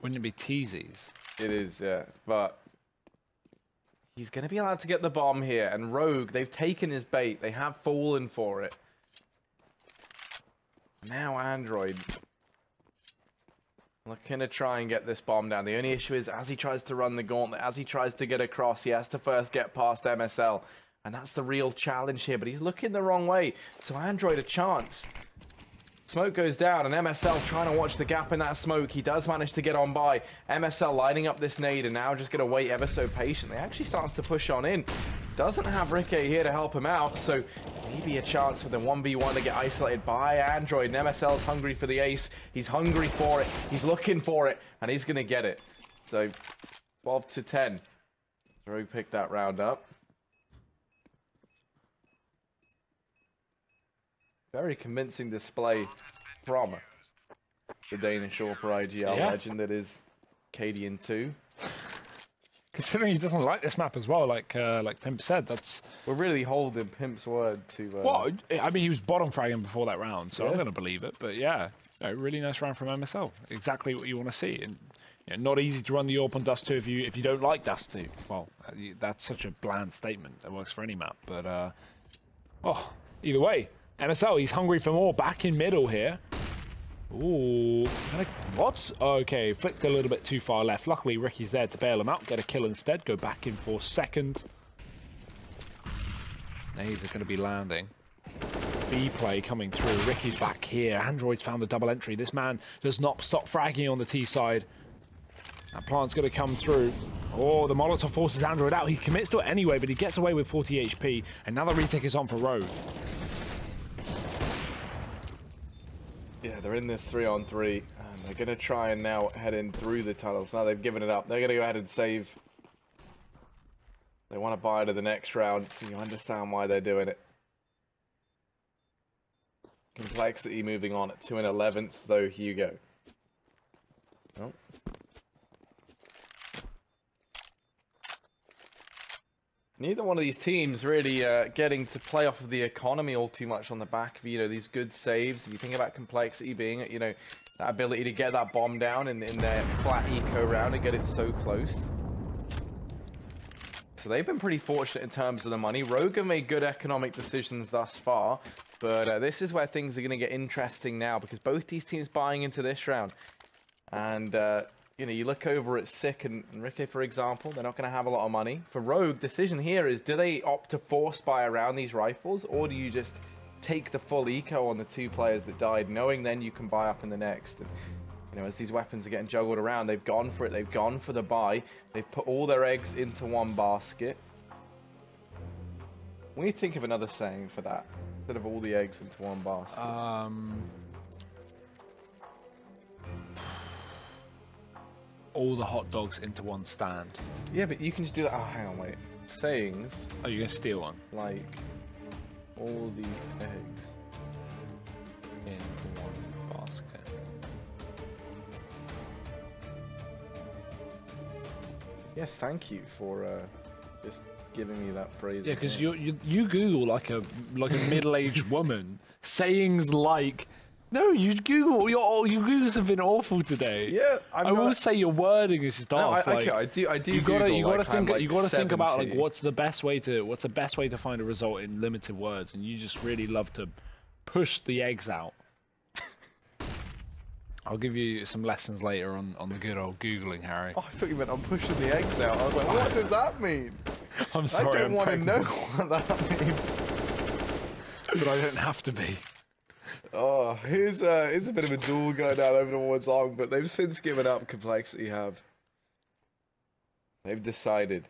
Wouldn't it be teasies? It is, yeah. But he's going to be allowed to get the bomb here. And Rogue, they've taken his bait. They have fallen for it. Now Android looking to try and get this bomb down. The only issue is as he tries to run the gauntlet, as he tries to get across, he has to first get past MSL. And that's the real challenge here, but he's looking the wrong way. So Android a chance. Smoke goes down, and MSL trying to watch the gap in that smoke. He does manage to get on by. MSL lining up this nade, and now just going to wait ever so patiently. Actually starts to push on in. Doesn't have Ricky here to help him out, so maybe a chance for the 1v1 to get isolated by Android. And MSL's hungry for the ace. He's hungry for it. He's looking for it, and he's going to get it. So 12 to 10. Rogue picked that round up. Very convincing display from the Danish Opera IGL legend that is KDN2. Considering he doesn't like this map as well, like Pimp said, that's... We're really holding Pimp's word to... Well, I mean, he was bottom fragging before that round, so I'm going to believe it. But yeah, a really nice round from MSL. Exactly what you want to see. And you know, not easy to run the AWP on Dust2 if you don't like Dust2. Well, that's such a bland statement. That works for any map. But, oh, either way, MSL, he's hungry for more. Back in middle here. Ooh, what? Okay, flicked a little bit too far left. Luckily, Ricky's there to bail him out, get a kill instead, go back in for second. Nades are going to be landing. B play coming through. Ricky's back here. Android's found the double entry. This man does not stop fragging on the T side. That plant's going to come through. Oh, the Molotov forces Android out. He commits to it anyway, but he gets away with 40 HP. And now the retake is on for Rogue. Yeah, they're in this 3-on-3, and they're going to try and now head in through the tunnels. Now they've given it up. They're going to go ahead and save. They want to buy to the next round, so you understand why they're doing it. compLexity moving on to an 11th, though, Hugo. Oh. Neither one of these teams really getting to play off of the economy all too much on the back of, you know, these good saves. If you think about compLexity being, you know, that ability to get that bomb down in their flat eco round and get it so close. So they've been pretty fortunate in terms of the money. Rogue have made good economic decisions thus far, but this is where things are going to get interesting now because both these teams buying into this round. And, you know, you look over at Sick and Ricky, for example, they're not going to have a lot of money. For Rogue, decision here is, do they opt to force buy around these rifles, or do you just take the full eco on the two players that died, knowing then you can buy up in the next? And, you know, as these weapons are getting juggled around, they've gone for it. They've gone for the buy. They've put all their eggs into one basket. We need to think of another saying for that, instead of all the eggs into one basket. All the hot dogs into one stand. Yeah, but you can just do that. Oh, hang on, wait. Sayings. Oh, you're going to steal one? Like, all the eggs in one basket. Yes, thank you for just giving me that phrase. Yeah, because you Google like a middle-aged woman sayings like. No, you Googles have been awful today. Yeah, I will say your wording is just off. Okay, I do. You gotta think about like what's the best way to find a result in limited words, and you just really love to push the eggs out. I'll give you some lessons later on the good old Googling, Harry. Oh, I thought you meant I'm pushing the eggs out. I was like, what does that mean? I'm sorry. I don't want to know what that means. But I don't have to be. Oh, here's a bit of a duel going down over the woods long, but they've since given up. compLexity have. They've decided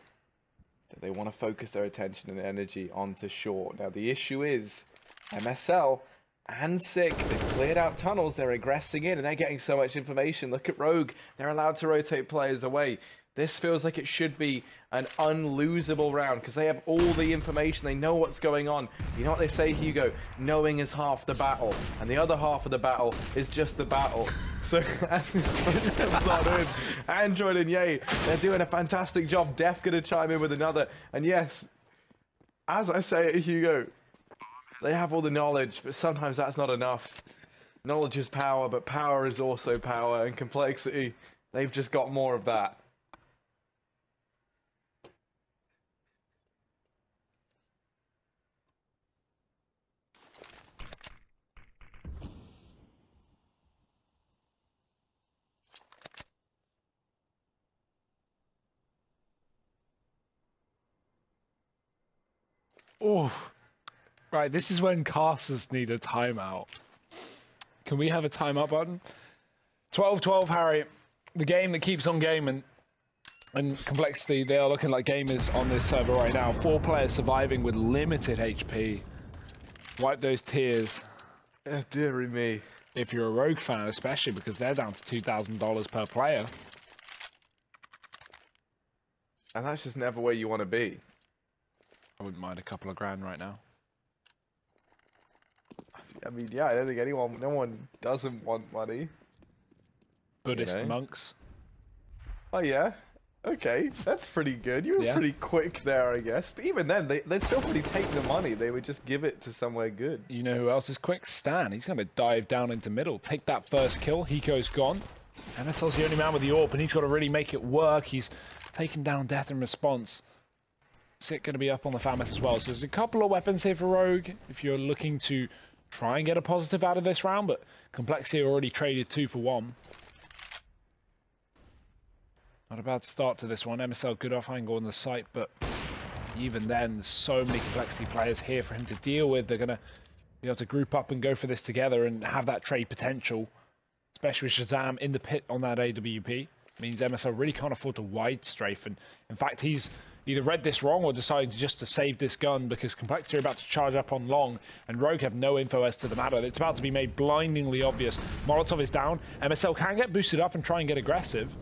that they want to focus their attention and energy onto short. Now the issue is MSL and Sick, they've cleared out tunnels, they're aggressing in, and they're getting so much information. Look at Rogue, they're allowed to rotate players away. This feels like it should be an unlosable round because they have all the information. They know what's going on. You know what they say, Hugo? Knowing is half the battle, and the other half of the battle is just the battle. So as this comes on in, Android and Ye, they're doing a fantastic job. Def gonna chime in with another, and yes, as I say, Hugo, they have all the knowledge, but sometimes that's not enough. Knowledge is power, but power is also power, and complexity, they've just got more of that. Oh, right. This is when casters need a timeout. Can we have a timeout button? 12-12, Harry. The game that keeps on gaming. And complexity, they are looking like gamers on this server right now. 4 players surviving with limited HP. Wipe those tears. Dearie me. If you're a Rogue fan, especially because they're down to $2,000 per player. And that's just never where you want to be. I wouldn't mind a couple of grand right now. I mean, yeah, I don't think no one doesn't want money. Buddhist monks. Oh, yeah? Okay, that's pretty good. You were pretty quick there, I guess. But even then, they'd still probably take the money. They would just give it to somewhere good. You know who else is quick? Stan. He's going to dive down into middle. Take that first kill. Hiko's gone. MSL's the only man with the AWP, and he's got to really make it work. He's taken down Death in response. Sit going to be up on the FAMAS as well. So there's a couple of weapons here for Rogue if you're looking to try and get a positive out of this round, but complexity already traded 2 for 1. Not a bad start to this one. MSL good off angle on the site, but even then, so many complexity players here for him to deal with. They're going to be able to group up and go for this together and have that trade potential, especially with Shazam in the pit on that AWP. Means MSL really can't afford to wide strafe, and in fact, he's either read this wrong or decided just to save this gun because complexity are about to charge up on long, and Rogue have no info as to the matter. It's about to be made blindingly obvious. Molotov is down. MSL can get boosted up and try and get aggressive.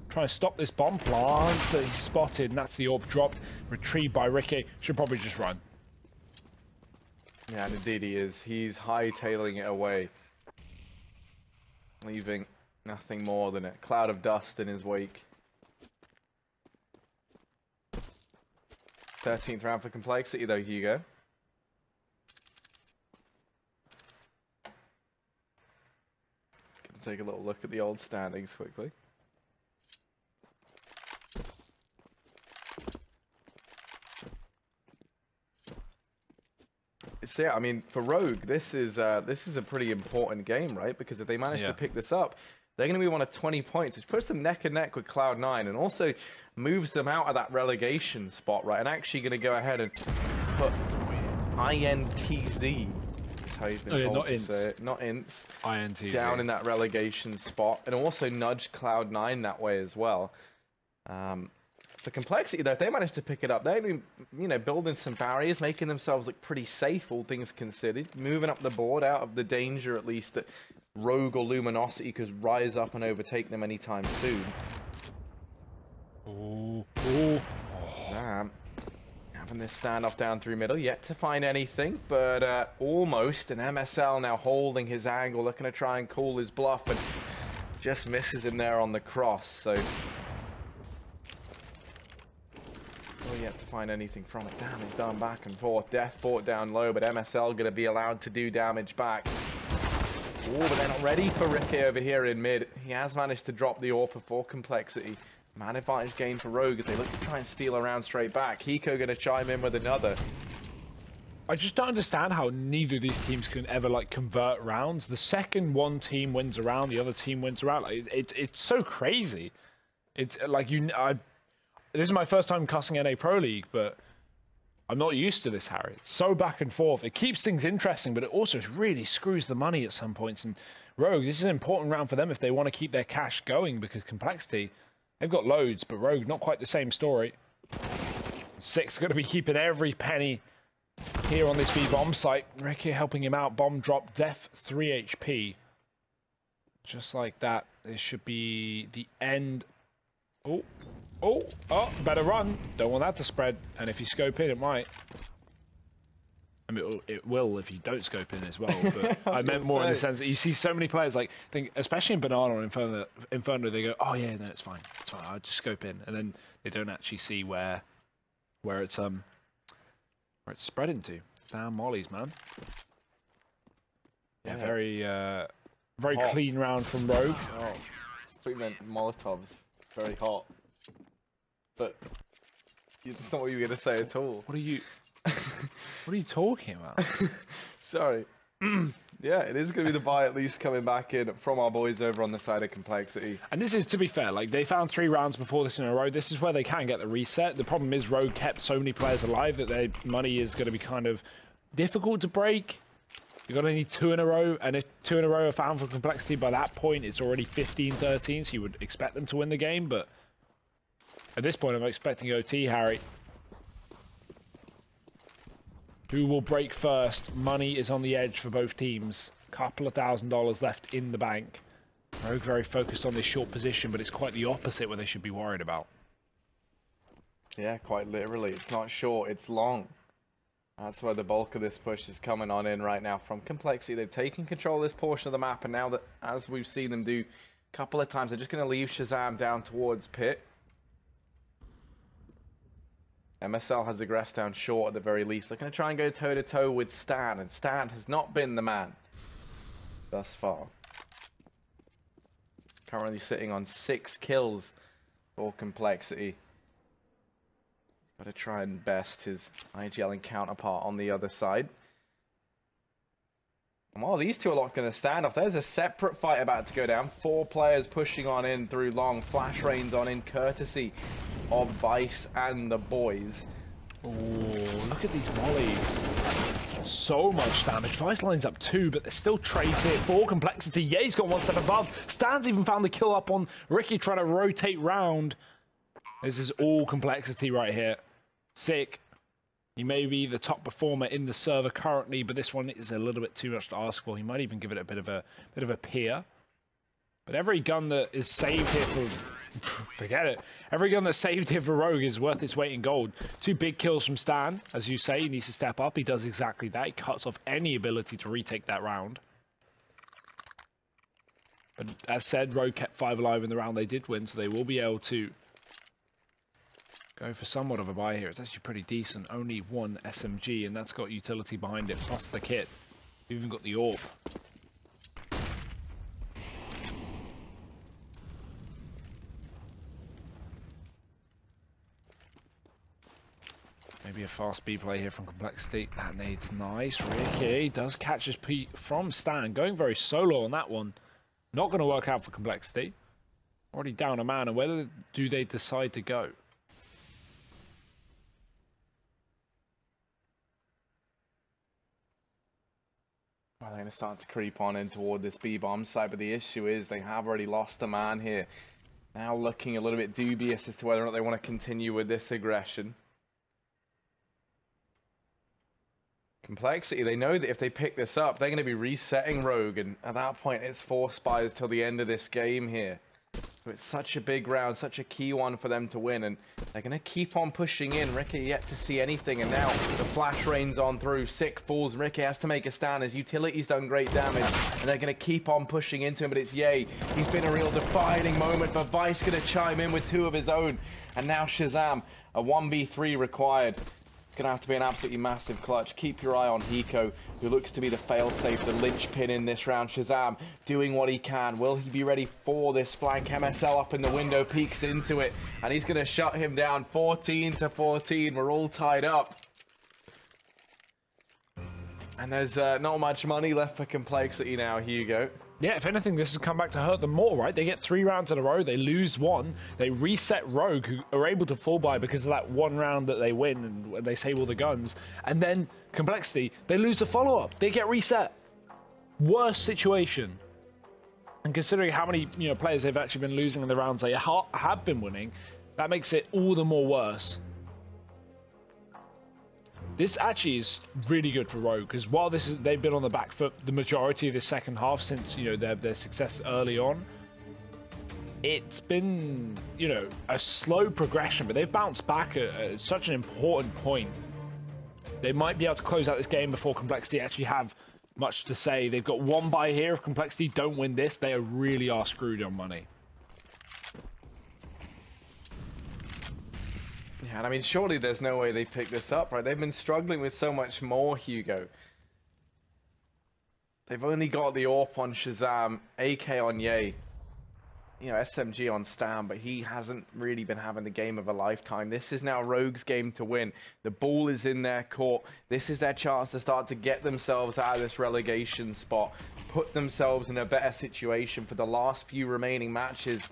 Trying to stop this bomb plant that he's spotted, and that's the AWP dropped. Retrieved by Ricky. Should probably just run. Yeah, and indeed he is. He's hightailing it away, leaving nothing more than a cloud of dust in his wake. 13th round for complexity, though, Hugo. Gonna take a little look at the old standings quickly. So yeah, I mean, for Rogue, this is a pretty important game, right? Because if they manage to pick this up, they're going to be one of 20 points, which puts them neck and neck with Cloud9, and also moves them out of that relegation spot, right? And actually going to go ahead and put INTZ, that's how you've been told to say it, not INTZ, INTZ, down in that relegation spot, and also nudge Cloud9 that way as well. For complexity, though, if they manage to pick it up, they've been, you know, building some barriers, making themselves look pretty safe, all things considered, moving up the board out of the danger, at least, that Rogue or Luminosity could rise up and overtake them anytime soon. Ooh. Damn. Having this standoff down through middle, yet to find anything, but almost. And MSL now holding his angle, looking to try and call his bluff, and just misses him there on the cross, so... yet to find anything from it. Damage done back and forth. Death brought down low, but MSL going to be allowed to do damage back. Oh, but they're not ready for Ricky over here in mid. He has managed to drop the AWP for complexity. Man advantage gain for Rogue as they look to try and steal around straight back. Hiko going to chime in with another. I just don't understand how neither of these teams can ever like convert rounds. The second one team wins a round, the other team wins a round. Like, it's so crazy. It's like this is my first time cussing NA Pro League, but I'm not used to this, Harry. It's so back and forth. It keeps things interesting, but it also really screws the money at some points. And Rogue, this is an important round for them if they want to keep their cash going, because complexity, they've got loads, but Rogue, not quite the same story. 6 going to be keeping every penny here on this B-bomb site. Ricky helping him out. Bomb drop, Def 3 HP. Just like that, this should be the end. Oh, better run. Don't want that to spread. And if you scope in, it might. I mean, it will if you don't scope in as well. But I meant more in the sense that you see so many players, like, think, especially in Banana or Inferno, they go, oh yeah, no, it's fine. It's fine. I'll just scope in. And then they don't actually see where it's Where it's spread into. Damn mollies, man. Yeah, very clean round from Rogue. Oh, we meant Molotovs. Very hot. But that's not what you were going to say at all. What are you talking about? Sorry. Yeah, it is going to be the buy at least coming back in from our boys over on the side of compLexity. And this is, to be fair, like they found 3 rounds before this in a row. This is where they can get the reset. The problem is Rogue kept so many players alive that their money is going to be kind of difficult to break. You're going to need 2 in a row, and if 2 in a row are found for compLexity, by that point it's already 15-13, so you would expect them to win the game, but at this point I'm expecting OT, Harry. Who will break first? Money is on the edge for both teams. Couple of $1,000s left in the bank. Rogue very focused on this short position, but it's quite the opposite where they should be worried about. Yeah, quite literally. It's not short, it's long. That's where the bulk of this push is coming on in right now from compLexity. They've taken control of this portion of the map, and now that, as we've seen them do a couple of times, they're just going to leave Shazam down towards Pit. MSL has aggressed down short at the very least. They're going to try and go toe-to-toe with Stan, and Stan has not been the man thus far. Currently sitting on 6 kills for compLexity. Got to try and best his IGL counterpart on the other side. And while these two are locked in a standoff, there's a separate fight about to go down. 4 players pushing on in through long. Flash rains on in courtesy of Vice and the boys. Oh, look at these mollies. So much damage. Vice lines up 2, but they're still traded for compLexity. Yeah, he's got 1 step above. Stan's even found the kill up on Ricky trying to rotate round. This is all compLexity right here. Sick. He may be the top performer in the server currently, but this one is a little bit too much to ask for. He might even give it a bit of a peer. But every gun that is saved here for forget it. Every gun that's saved here for Rogue is worth its weight in gold. 2 big kills from Stan, as you say. He needs to step up. He does exactly that. He cuts off any ability to retake that round. But as said, Rogue kept 5 alive in the round they did win, so they will be able to go for somewhat of a buy here. It's actually pretty decent. Only 1 SMG, and that's got utility behind it, plus the kit. You've even got the AWP. Maybe a fast B play here from compLexity. That nades nice. Ricky does catch his P from Stan. Going very solo on that one. Not going to work out for compLexity. Already down a man, and whether do they decide to go? Well, they're going to start to creep on in toward this B-bomb side, but the issue is they have already lost a man here. Now looking a little bit dubious as to whether or not they want to continue with this aggression. compLexity, they know that if they pick this up, they're going to be resetting Rogue, and at that point, it's 4 spies till the end of this game here. So it's such a big round, such a key one for them to win, and they're going to keep on pushing in. Ricky yet to see anything, and now the flash rains on through. Sick falls. Ricky has to make a stand. His utility's done great damage, and they're going to keep on pushing into him, but it's Ye. He's been a real defining moment for Vice, going to chime in with 2 of his own, and now Shazam, a 1v3 required. It's going to have to be an absolutely massive clutch. Keep your eye on Hiko, who looks to be the failsafe, the linchpin in this round. Shazam doing what he can. Will he be ready for this flank? MSL up in the window, peeks into it, and he's going to shut him down. 14-14. We're all tied up. And there's not much money left for compLexity now, Hugo. Yeah, if anything, this has come back to hurt them more, right? They get 3 rounds in a row, they lose 1, they reset Rogue, who are able to fall by because of that 1 round that they win and they save all the guns. And then compLexity, they lose a follow-up, they get reset. Worst situation. And considering how many players they've actually been losing in the rounds they have been winning, that makes it all the more worse. This actually is really good for Rogue, because while they've been on the back foot the majority of the second half since their success early on, it's been a slow progression, but they've bounced back at such an important point. They might be able to close out this game before compLexity actually have much to say. They've got 1 buy here. If compLexity don't win this, they really are screwed on money. Yeah, and I mean, surely there's no way they pick this up, right? They've been struggling with so much more, Hugo. They've only got the AWP on Shazam, AK on Ye. You know, SMG on Stam, but he hasn't really been having the game of a lifetime. This is now Rogue's game to win. The ball is in their court. This is their chance to start to get themselves out of this relegation spot, put themselves in a better situation for the last few remaining matches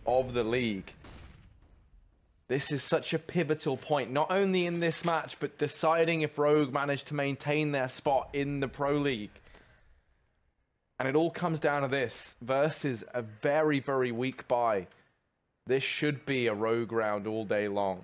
of the league. This is such a pivotal point, not only in this match, but deciding if Rogue managed to maintain their spot in the Pro League. And it all comes down to this, versus a very, very weak buy. This should be a Rogue round all day long.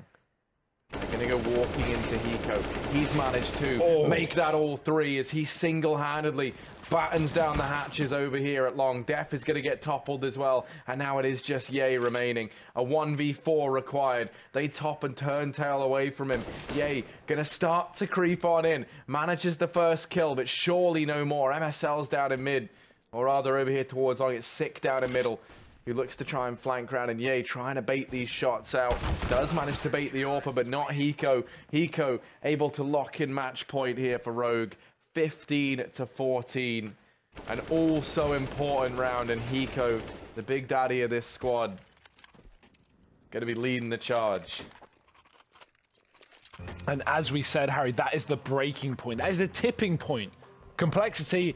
They're going to go walking into Hiko. He's managed to make that all three as he single-handedly battens down the hatches over here at long. Def is going to get toppled as well. And now it is just Ye remaining. A 1v4 required. They top and turn tail away from him. Ye going to start to creep on in. Manages the first kill, but surely no more. MSL's down in mid. Or rather over here towards long. It's Sick down in middle, who looks to try and flank round, and Ye trying to bait these shots out. Does manage to bait the AWPer, but not Hiko. Hiko able to lock in match point here for Rogue. 15-14. An also important round, and Hiko, the big daddy of this squad, going to be leading the charge. And as we said, Harry, that is the breaking point. That is the tipping point. compLexity,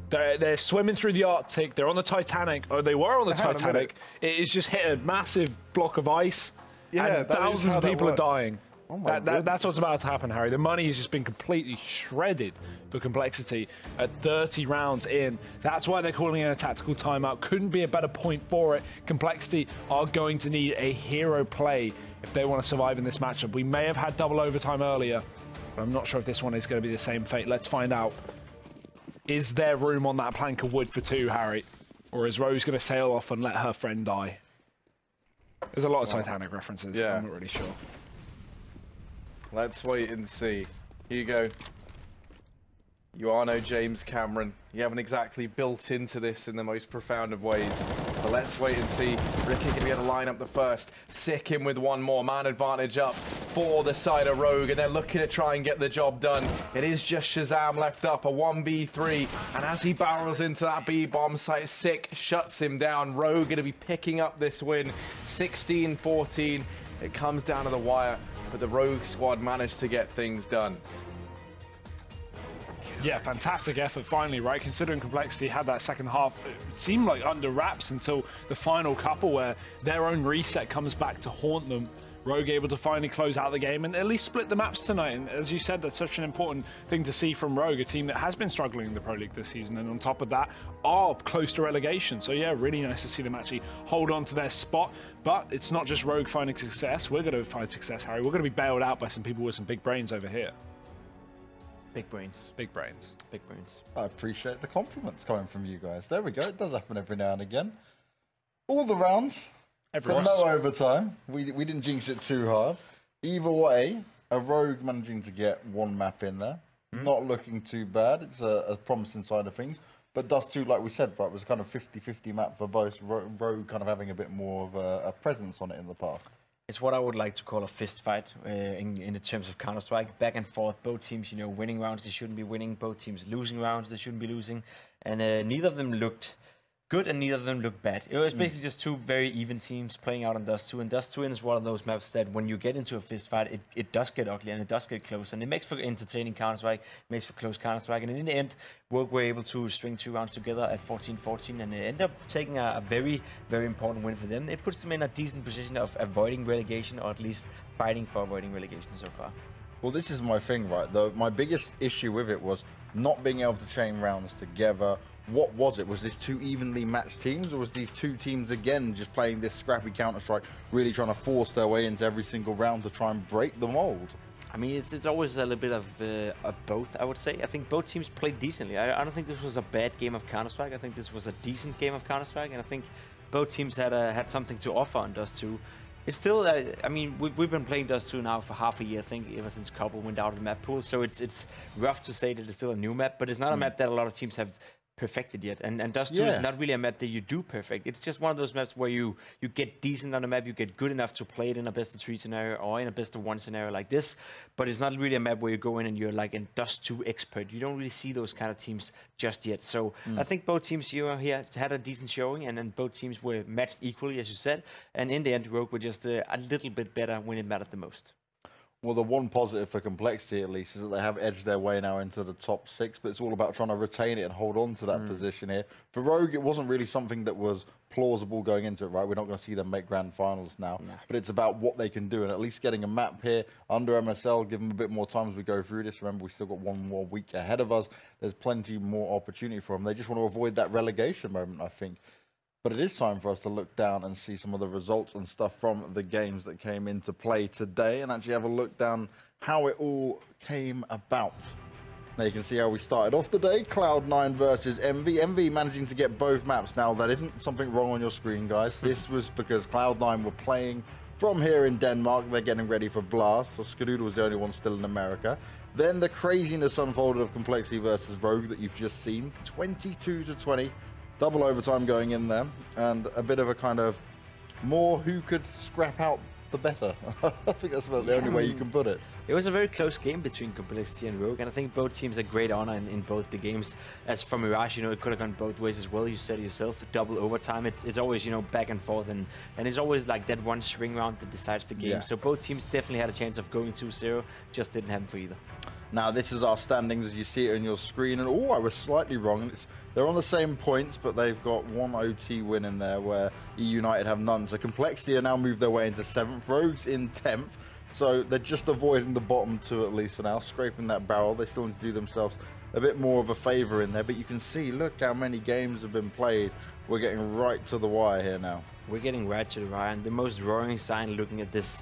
they're swimming through the Arctic. They're on the Titanic, or they were on the Titanic. It has just hit a massive block of ice. Yeah, and thousands of people are dying. Oh my that's what's about to happen, Harry. The money has just been completely shredded for compLexity at 30 rounds in. That's why they're calling it a tactical timeout. Couldn't be a better point for it. compLexity are going to need a hero play if they want to survive in this matchup. We may have had double overtime earlier, but I'm not sure if this one is going to be the same fate. Let's find out. Is there room on that plank of wood for two, Harry? Or is Rose going to sail off and let her friend die? There's a lot of Titanic references. Yeah. I'm not really sure. Let's wait and see. Hugo, you are no James Cameron. You haven't exactly built into this in the most profound of ways. But let's wait and see. Ricky going to be able to line up the first. Sick in with one more. Man advantage up for the side of Rogue. And they're looking to try and get the job done. It is just Shazam left up. A 1v3. And as he barrels into that B-bomb site, Sick shuts him down. Rogue going to be picking up this win. 16-14. It comes down to the wire. But the Rogue squad managed to get things done. Yeah, fantastic effort finally, right? Considering compLexity had that second half, it seemed like under wraps until the final couple where their own reset comes back to haunt them. Rogue able to finally close out the game and at least split the maps tonight. And as you said, that's such an important thing to see from Rogue, a team that has been struggling in the Pro League this season. And on top of that, are close to relegation. So yeah, really nice to see them actually hold on to their spot. But it's not just Rogue finding success. We're going to find success, Harry. We're going to be bailed out by some people with some big brains over here. Big brains. Big brains. Big brains. I appreciate the compliments coming from you guys. There we go. It does happen every now and again. All the rounds, but no overtime. We didn't jinx it too hard. Either way, a Rogue managing to get one map in there. Not looking too bad. It's a promising side of things. But Dust2, like we said, right, was a kind of 50-50 map for both. Rogue kind of having a bit more of a presence on it in the past. It's what I would like to call a fist fight in the terms of Counter-Strike. Back and forth, both teams, you know, winning rounds they shouldn't be winning. Both teams losing rounds they shouldn't be losing. And neither of them looked good and neither of them looked bad. It was basically just two very even teams playing out on Dust2. And Dust2 is one of those maps that when you get into a fist fight, it does get ugly and it does get close. And it makes for entertaining Counter-Strike, makes for close Counter-Strike. And in the end, Rogue were able to string 2 rounds together at 14-14. And they end up taking a very, very important win for them. It puts them in a decent position of avoiding relegation, or at least fighting for avoiding relegation so far. Well, this is my thing, right? My biggest issue with it was not being able to chain rounds together. What was it? Was this two evenly matched teams, or was these two teams again just playing this scrappy Counter-Strike, really trying to force their way into every single round to try and break the mold? I mean, it's always a little bit of both, I would say. I think both teams played decently. I don't think this was a bad game of Counter-Strike. I think this was a decent game of Counter-Strike, and I think both teams had something to offer on Dust2. It's still, I mean, we've been playing Dust2 now for half a year, I think, ever since couple went out of the map pool. So it's rough to say that it's still a new map, but it's not a map that a lot of teams have perfected yet. And Dust2 is not really a map that you do perfect. It's just one of those maps where you get decent on the map, you get good enough to play it in a best of 3 scenario or in a best of 1 scenario like this. But it's not really a map where you go in and you're like a Dust2 expert. You don't really see those kind of teams just yet. So I think both teams here had a decent showing, and then both teams were matched equally, as you said. And in the end, Rogue were just a little bit better when it mattered the most. Well, the one positive for compLexity, at least, is that they have edged their way now into the top 6, but it's all about trying to retain it and hold on to that position here. For Rogue, it wasn't really something that was plausible going into it, right? We're not going to see them make grand finals now, but it's about what they can do, and at least getting a map here under MSL, give them a bit more time as we go through this. Remember, we still got 1 more week ahead of us. There's plenty more opportunity for them. They just want to avoid that relegation moment, I think. But it is time for us to look down and see some of the results and stuff from the games that came into play today, and actually have a look down how it all came about. Now you can see how we started off the day. Cloud9 versus Envy. Envy managing to get both maps. Now that isn't something wrong on your screen, guys. This was because Cloud9 were playing from here in Denmark. They're getting ready for Blast. So Skadoodle was the only one still in America. Then the craziness unfolded of compLexity versus Rogue that you've just seen. 22-20. Double overtime going in there, and a bit of a kind of more who could scrap out the better. I think that's about the only way you can put it. It was a very close game between compLexity and Rogue, and I think both teams had great honor in both the games. As for Mirage, you know, it could have gone both ways as well. You said it yourself, double overtime. It's always, you know, back and forth, and it's always like that one swing round that decides the game. So both teams definitely had a chance of going 2-0, just didn't happen for either. Now this is our standings as you see it on your screen, and I was slightly wrong. They're on the same points, but they've got 1 OT win in there where E United have none. So compLexity are now moved their way into 7th, Rogue's in 10th. So they're just avoiding the bottom 2 at least for now, scraping that barrel. They still need to do themselves a bit more of a favor in there, but you can see, look how many games have been played. We're getting right to the wire here now. We're getting right to the wire, and the most worrying sign looking at this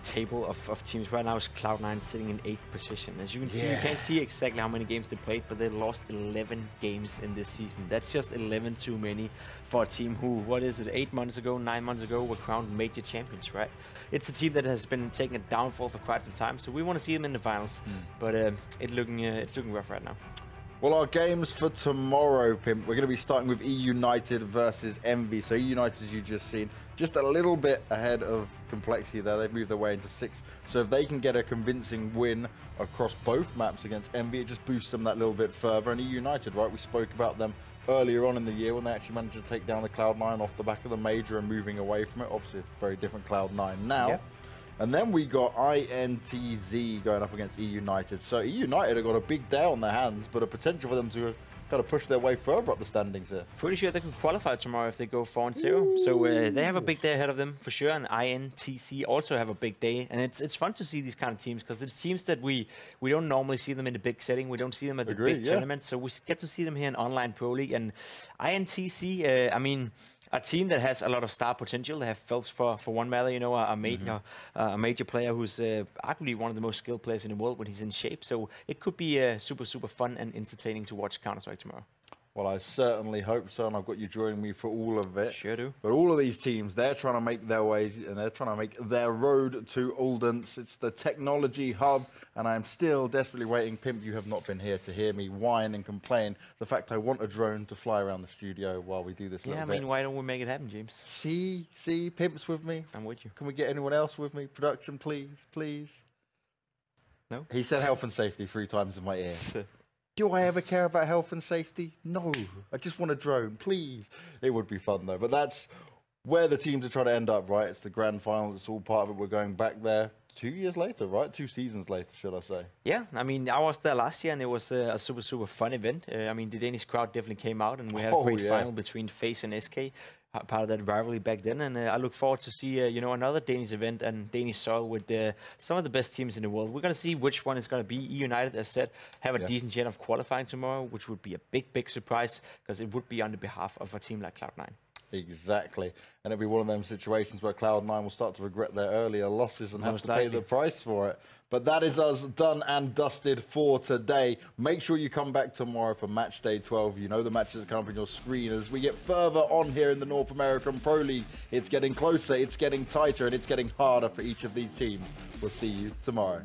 table of teams right now is Cloud9 sitting in 8th position. As you can see, you can't see exactly how many games they played, but they lost 11 games in this season. That's just 11 too many for a team who, what is it, 8 months ago, 9 months ago, were crowned major champions, right? It's a team that has been taking a downfall for quite some time, so we want to see them in the finals, but it's looking rough right now. Well, our games for tomorrow, Pimp, we're going to be starting with E United versus Envy. So E United, as you just seen, just a little bit ahead of compLexity there. They've moved their way into 6th. So if they can get a convincing win across both maps against Envy, it just boosts them that little bit further. And E United, right, we spoke about them earlier on in the year when they actually managed to take down the Cloud9 off the back of the major and moving away from it. Obviously, a very different Cloud9 now. Yep. And then we got INTZ going up against E United. So E United have got a big day on their hands, but a potential for them to kind of push their way further up the standings here. Pretty sure they can qualify tomorrow if they go 4-0. So they have a big day ahead of them for sure. And INTZ also have a big day. And it's fun to see these kind of teams because it's teams that we don't normally see them in the big setting. We don't see them at the big tournament. So we get to see them here in online Pro League. And INTZ, I mean, a team that has a lot of star potential. They have Phelps for one matter, you know, a major player who's arguably one of the most skilled players in the world when he's in shape. So it could be super fun and entertaining to watch Counter-Strike tomorrow. Well, I certainly hope so, and I've got you joining me for all of it. Sure do. But all of these teams, they're trying to make their way, and they're trying to make their road to Odense. It's the technology hub, and I'm still desperately waiting. Pimp, you have not been here to hear me whine and complain. The fact I want a drone to fly around the studio while we do this little bit. Yeah, I mean, why don't we make it happen, James? See, Pimp's with me. I'm with you. Can we get anyone else with me? Production, please. No? He said health and safety 3 times in my ear. Do I ever care about health and safety? No. I just want a drone, please. It would be fun, though. But that's where the teams are trying to end up, right? It's the grand final. It's all part of it. We're going back there 2 years later, right? 2 seasons later, should I say. Yeah, I mean, I was there last year, and it was a super fun event. I mean, the Danish crowd definitely came out, and we had a great final between FaZe and SK. Part of that rivalry back then, and I look forward to see you know, another Danish event and Danish soil with some of the best teams in the world. We're gonna see which one is gonna be. E United, as said, have a decent chance of qualifying tomorrow, which would be a big surprise because it would be on the behalf of a team like Cloud9. Exactly, and it'll be one of them situations where Cloud9 will start to regret their earlier losses and have to pay the price for it. But that is us done and dusted for today. Make sure you come back tomorrow for Matchday 12. You know the matches that come up on your screen. As we get further on here in the North American Pro League, it's getting closer, it's getting tighter, and it's getting harder for each of these teams. We'll see you tomorrow.